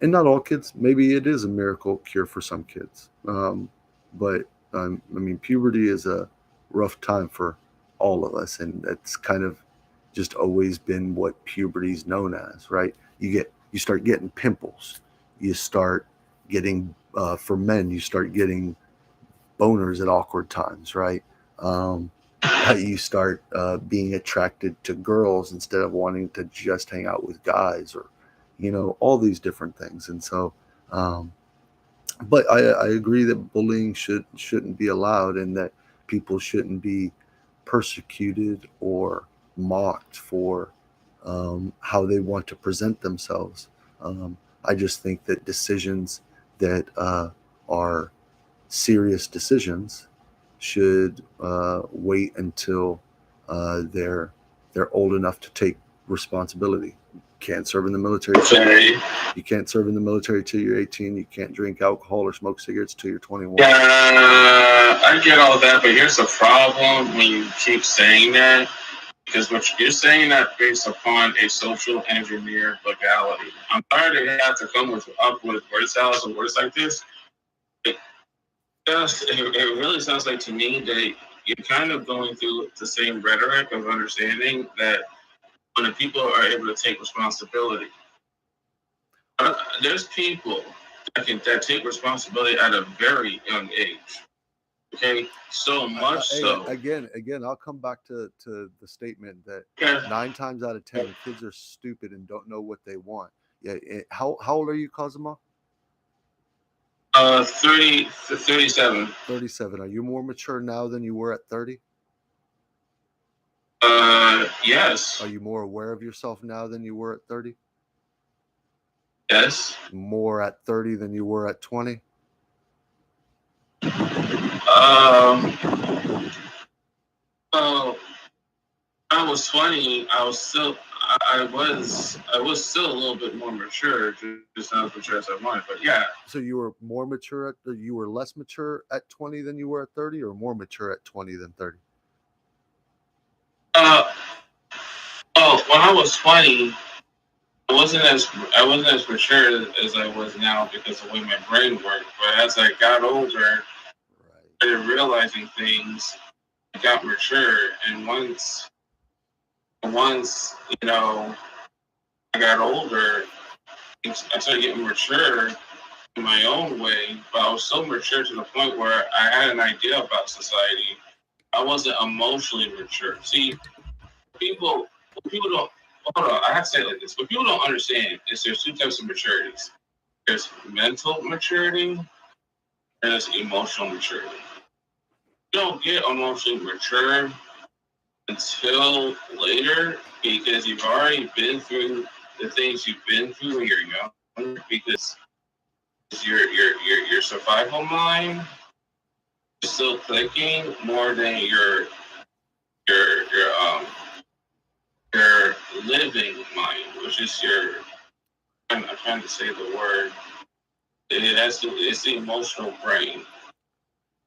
and not all kids. Maybe it is a miracle cure for some kids, but I mean, puberty is a rough time for all of us, and that's kind of just always been what puberty is known as, right? You start getting pimples, you start getting for men, you start getting boners at awkward times, right? Um, you start being attracted to girls instead of wanting to just hang out with guys, or all these different things. And so, um, but I agree that bullying shouldn't be allowed, and that people shouldn't be persecuted or mocked for how they want to present themselves. I just think that decisions that are serious decisions should wait until they're old enough to take responsibility. Can't serve in the military. You can't serve in the military till you're 18. You can't drink alcohol or smoke cigarettes till you're 21. Yeah, I get all that, but here's the problem when you keep saying that. Because what you're saying that based upon a social engineer legality. I'm sorry they have to come up with word salads and words like this. It really sounds like to me that you're kind of going through the same rhetoric of understanding that when the people are able to take responsibility, there's people that take responsibility at a very young age. Okay, so much so. Again, I'll come back to the statement that 9 times out of 10 kids are stupid and don't know what they want. Yeah. How old are you, Cosimo? 37. 37. Are you more mature now than you were at 30? Yes. Are you more aware of yourself now than you were at 30? Yes. More at 30 than you were at 20? Well, I was 20. I was still a little bit more mature, just not as mature as I wanted. But yeah. So you were more mature you were less mature at 20 than you were at 30, or more mature at 20 than 30? Uh, oh, when I was 20, I wasn't as mature as I was now because of the way my brain worked. But as I got older, Right. I started realizing things. I got mature, and once I got older, I started getting mature in my own way. But I was so mature to the point where I had an idea about society. I wasn't emotionally mature. See, people people don't. Hold on, I have to say it like this. What people don't understand is there's two types of maturities. There's mental maturity and there's emotional maturity. You don't get emotionally mature until later because you've already been through the things you've been through when you're young. Because your survival mind is still clicking more than your your um your living mind, which is your. I'm trying to say the word. It's the emotional brain,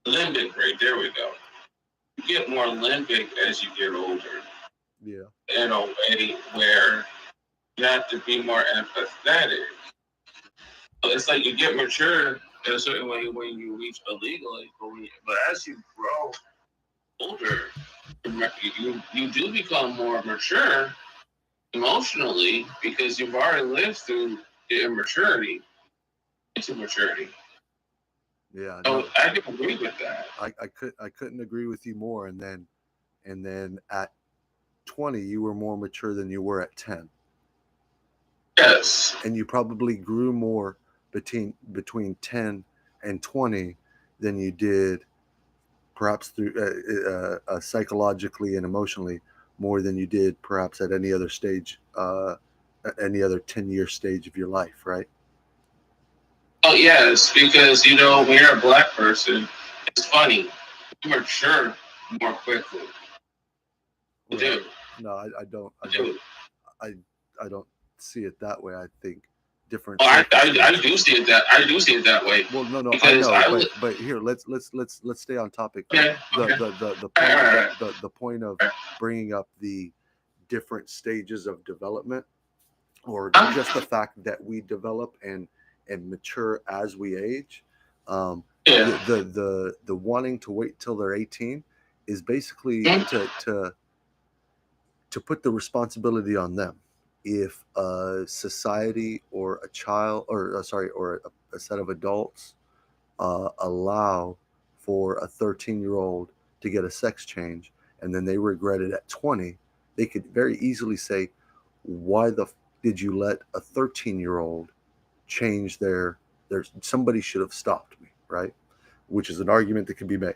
limbic brain. There we go. You get more limbic as you get older. Yeah. In a way where you have to be more empathetic. So it's like you get mature in a certain way when you reach a legal age, but as you grow older, you do become more mature emotionally because you've already lived through the immaturity into maturity. Yeah, So no. I can agree with that. I couldn't agree with you more. And then at 20 you were more mature than you were at 10. Yes. And you probably grew more between 10 and 20 than you did perhaps through psychologically and emotionally more than you did perhaps at any other stage, any other 10-year stage of your life, right? Oh yes, because when you're a black person, it's funny. You mature more quickly. You Right. do. No, You do. I, I don't see it that way. I think different Oh, I circumstances. do see it that I do see it that way Well, no, I because know, I but li- here, let's stay on topic. okay, okay. The All right, point all right, the point of all right. bringing up the different stages of development, or Huh? just the fact that we develop and mature as we age. Yeah. The wanting to wait till they're 18 is basically Hmm? to put the responsibility on them. If a society or a child, or sorry, or a set of adults allow for a 13-year-old to get a sex change and then they regret it at 20, they could very easily say, why did you let a 13-year-old change their somebody should have stopped me, right? Which is an argument that can be made.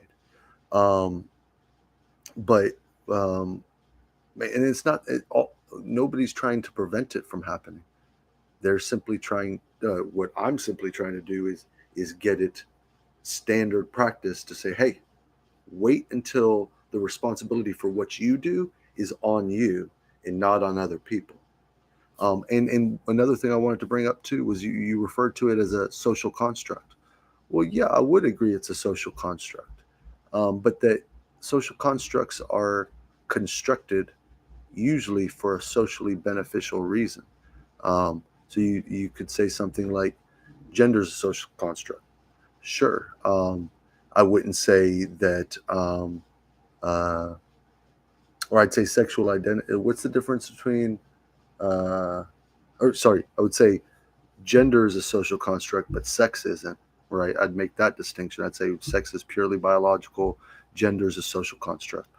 Um, but and it's not nobody's trying to prevent it from happening. They're simply trying. What I'm simply trying to do is get it standard practice to say, hey, wait until the responsibility for what you do is on you and not on other people. And another thing I wanted to bring up too was you referred to it as a social construct. Well, yeah, I would agree it's a social construct, but that social constructs are constructed usually for a socially beneficial reason. So you could say something like gender is a social construct. Sure. I wouldn't say that, uh, or I'd say sexual identity. What's the difference between, uh, or sorry, I would say gender is a social construct, but sex isn't, right? I'd make that distinction. I'd say sex is purely biological, gender is a social construct.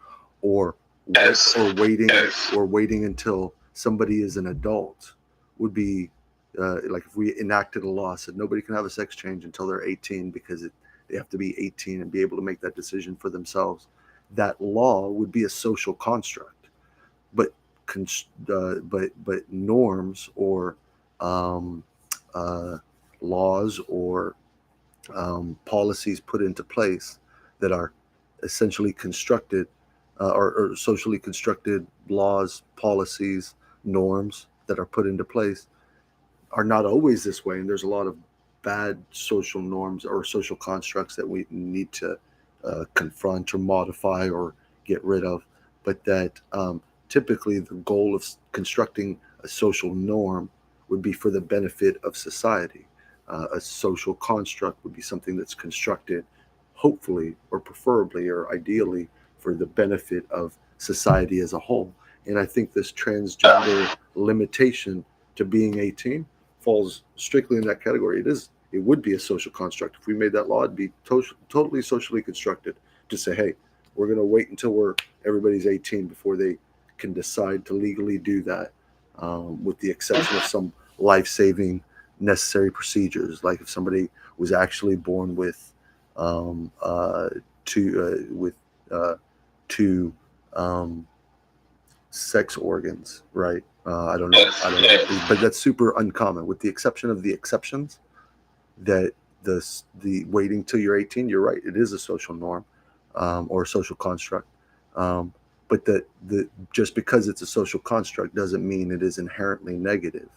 Or Yes. or waiting Yes. or waiting until somebody is an adult would be Like if we enacted a law said nobody can have a sex change until they're 18 because they have to be 18 and be able to make that decision for themselves, that law would be a social construct. But but norms or um, uh, laws or policies put into place that are essentially constructed or socially constructed laws, policies, norms that are put into place are not always this way, and there's a lot of bad social norms or social constructs that we need to confront or modify or get rid of. But that typically the goal of constructing a social norm would be for the benefit of society. A social construct would be something that's constructed, hopefully, or preferably, or ideally, for the benefit of society as a whole. And I think this transgender limitation to being 18 falls strictly in that category. It would be a social construct. If we made that law, it'd be totally socially constructed to say, hey, we're going to wait until everybody's 18 before they can decide to legally do that, with the exception of some life-saving necessary procedures, like if somebody was actually born with um, uh, uh, two um, sex organs, right? I don't know, but that's super uncommon. With the exception of the exceptions, that the waiting till you're 18, you're right, it is a social norm, or a social construct. Um, but the just because it's a social construct doesn't mean it is inherently negative.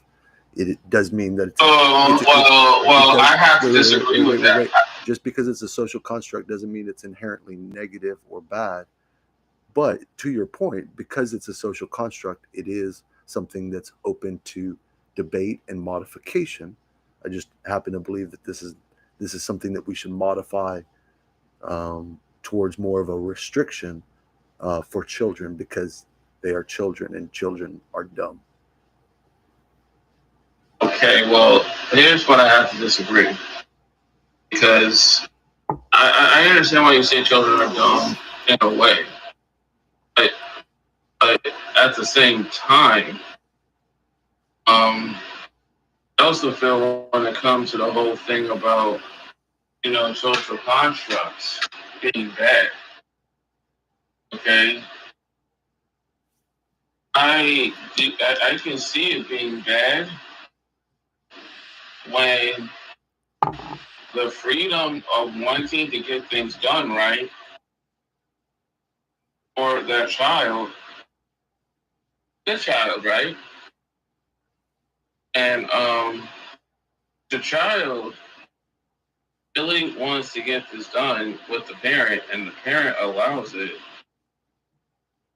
It does mean that Well, does I have to wait wait wait disagree wait with wait wait that. wait. Just because it's a social construct doesn't mean it's inherently negative or bad. But to your point, because it's a social construct, it is something that's open to debate and modification. I just happen to believe that this is something that we should modify towards more of a restriction for children because they are children and children are dumb. Okay, well, here's what I have to disagree because I understand why you say children are dumb in a way, but, but at the same time, um, I also feel when it comes to the whole thing about social constructs being bad. Okay, I can see it being bad when the freedom of wanting to get things done right for that child, the child, right? And the child really wants to get this done with the parent, and the parent allows it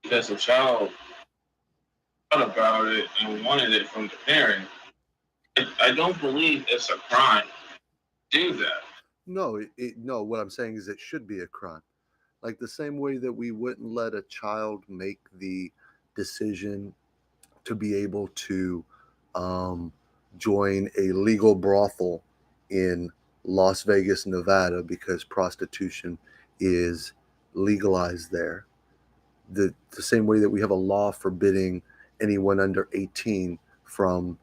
because the child thought about it and wanted it from the parent. I don't believe it's a crime to do that. No, no. What I'm saying is it should be a crime. Like the same way that we wouldn't let a child make the decision to be able to um, join a legal brothel in Las Vegas, Nevada, because prostitution is legalized there. The same way that we have a law forbidding anyone under 18 from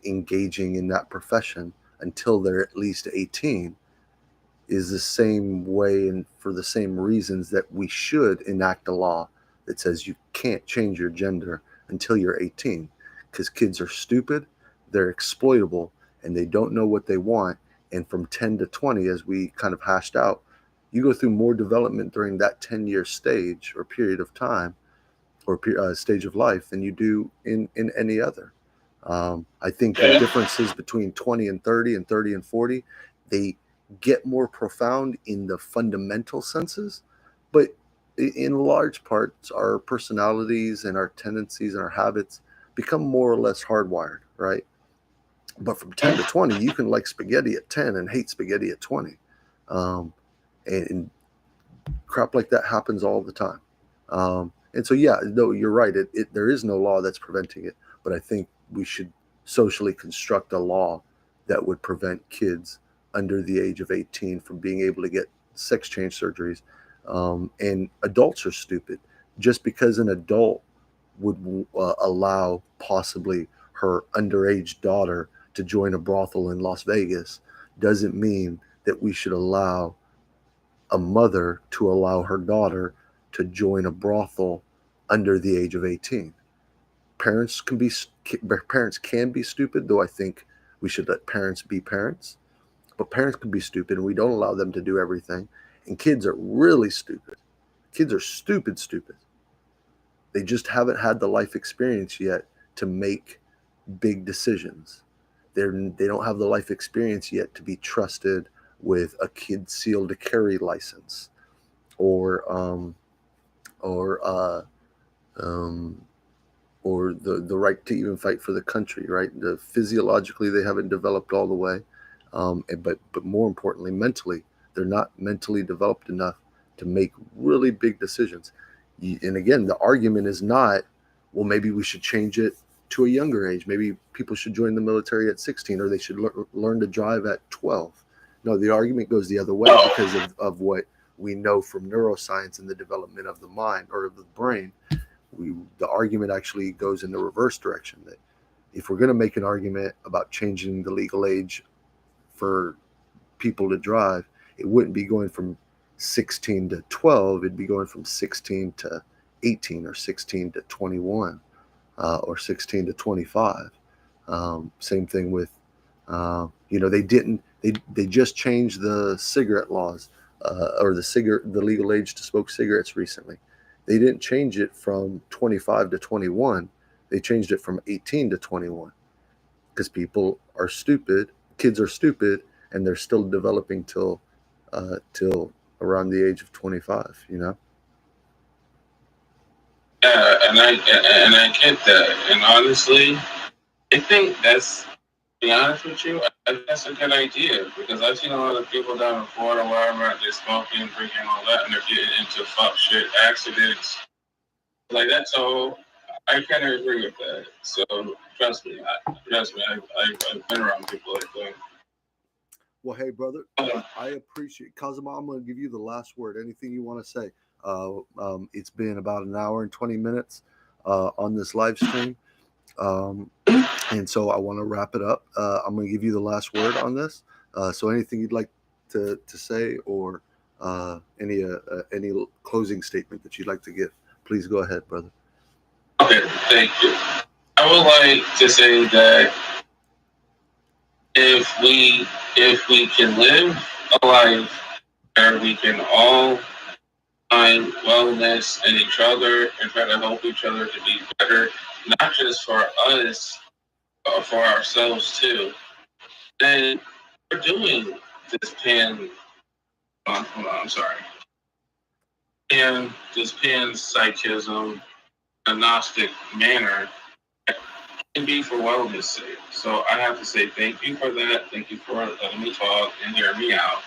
engaging in that profession until they're at least 18, is the same way and for the same reasons that we should enact a law that says you can't change your gender until you're 18, because kids are stupid, they're exploitable, and they don't know what they want. And from 10 to 20, as we kind of hashed out, you go through more development during that 10-year stage or period of time or stage of life than you do in any other. I think the differences between 20 and 30 and 30 and 40, they get more profound in the fundamental senses, but in large parts, our personalities and our tendencies and our habits become more or less hardwired, right? But from 10 to 20, you can like spaghetti at 10 and hate spaghetti at 20. Um, and crap like that happens all the time. And so, yeah, no, you're right. There is no law that's preventing it, but I think we should socially construct a law that would prevent kids under the age of 18 from being able to get sex change surgeries. And adults are stupid. Just because an adult would allow possibly her underage daughter to join a brothel in Las Vegas doesn't mean that we should allow a mother to allow her daughter to join a brothel under the age of 18. Parents can be stupid, though I think we should let parents be parents. But parents can be stupid, and we don't allow them to do everything. And kids are really stupid. Kids are stupid. They just haven't had the life experience yet to make big decisions. They don't have the life experience yet to be trusted with a concealed carry license, or or um, or the right to even fight for the country. Right, physiologically they haven't developed all the way, but more importantly, mentally, they're not mentally developed enough to make really big decisions. And again, the argument is not, well, maybe we should change it to a younger age. Maybe people should join the military at 16, or they should learn to drive at 12. No, the argument goes the other way because of what we know from neuroscience and the development of the mind or of the brain. The argument actually goes in the reverse direction, that if we're going to make an argument about changing the legal age for people to drive, it wouldn't be going from 16 to 12. It'd be going from 16 to 18, or 16 to 21, or 16 to 25. Same thing with, they just changed the cigarette laws, or the legal age to smoke cigarettes recently. They didn't change it from 25 to 21. They changed it from 18 to 21 because people are stupid. Kids are stupid, and they're still developing till around the age of 25. Yeah, and I get that. And honestly, I think that's, to be honest with you, I think that's a good idea, because I've seen a lot of people down in Florida, wherever they're smoking, drinking, all that, and they're getting into fuck shit accidents like that. So I kind of agree with that. So trust me, I've been around people like that. Well, hey, brother, I appreciate Kazuma. I'm going to give you the last word. Anything you want to say? It's been about an hour and 20 minutes on this live stream. And so I want to wrap it up. I'm going to give you the last word on this. So anything you'd like to say, or any closing statement that you'd like to give, please go ahead, brother. Okay, thank you. I would like to say that if we can live a life where we can all find wellness in each other and try to help each other to be better, not just for us, but for ourselves too, then we're doing this I'm sorry. And this panpsychism, a Gnostic manner, can be for wellness sake. So I have to say thank you for that. Thank you for letting me talk and hearing me out.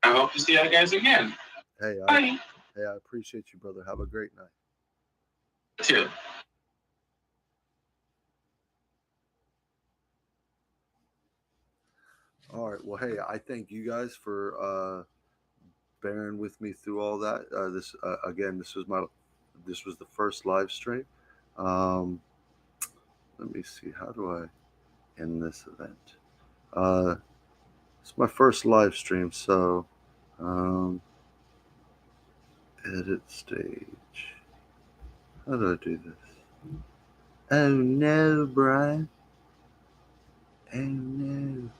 I hope to see you guys again. Hey, Bye. I appreciate you, brother. Have a great night. You too. All right. Well, hey, I thank you guys for bearing with me through all that. This was the first live stream. Um, let me see. How do I end this event? It's my first live stream, so edit stage. How do I do this? Oh no, Brian. Oh no.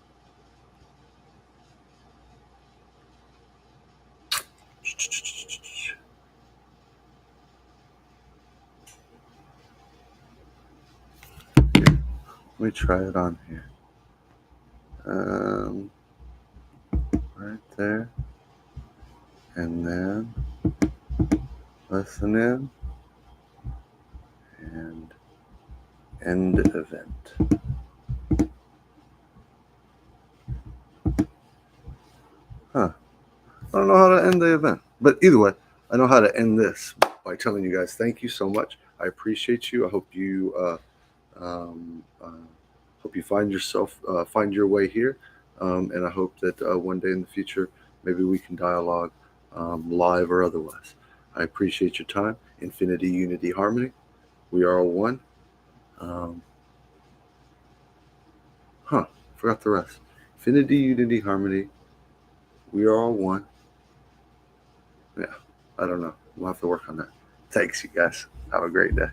Let me try it on here. Right there. And then listen in and end event. Huh. I don't know how to end the event. But either way, I know how to end this by telling you guys thank you so much. I appreciate you. I hope you find your way here, and I hope that one day in the future maybe we can dialogue, live or otherwise. I appreciate your time. Infinity, unity, harmony. We are all one. Huh. Forgot the rest. Infinity, unity, harmony. We are all one. Yeah, I don't know. We'll have to work on that. Thanks, you guys. Have a great day.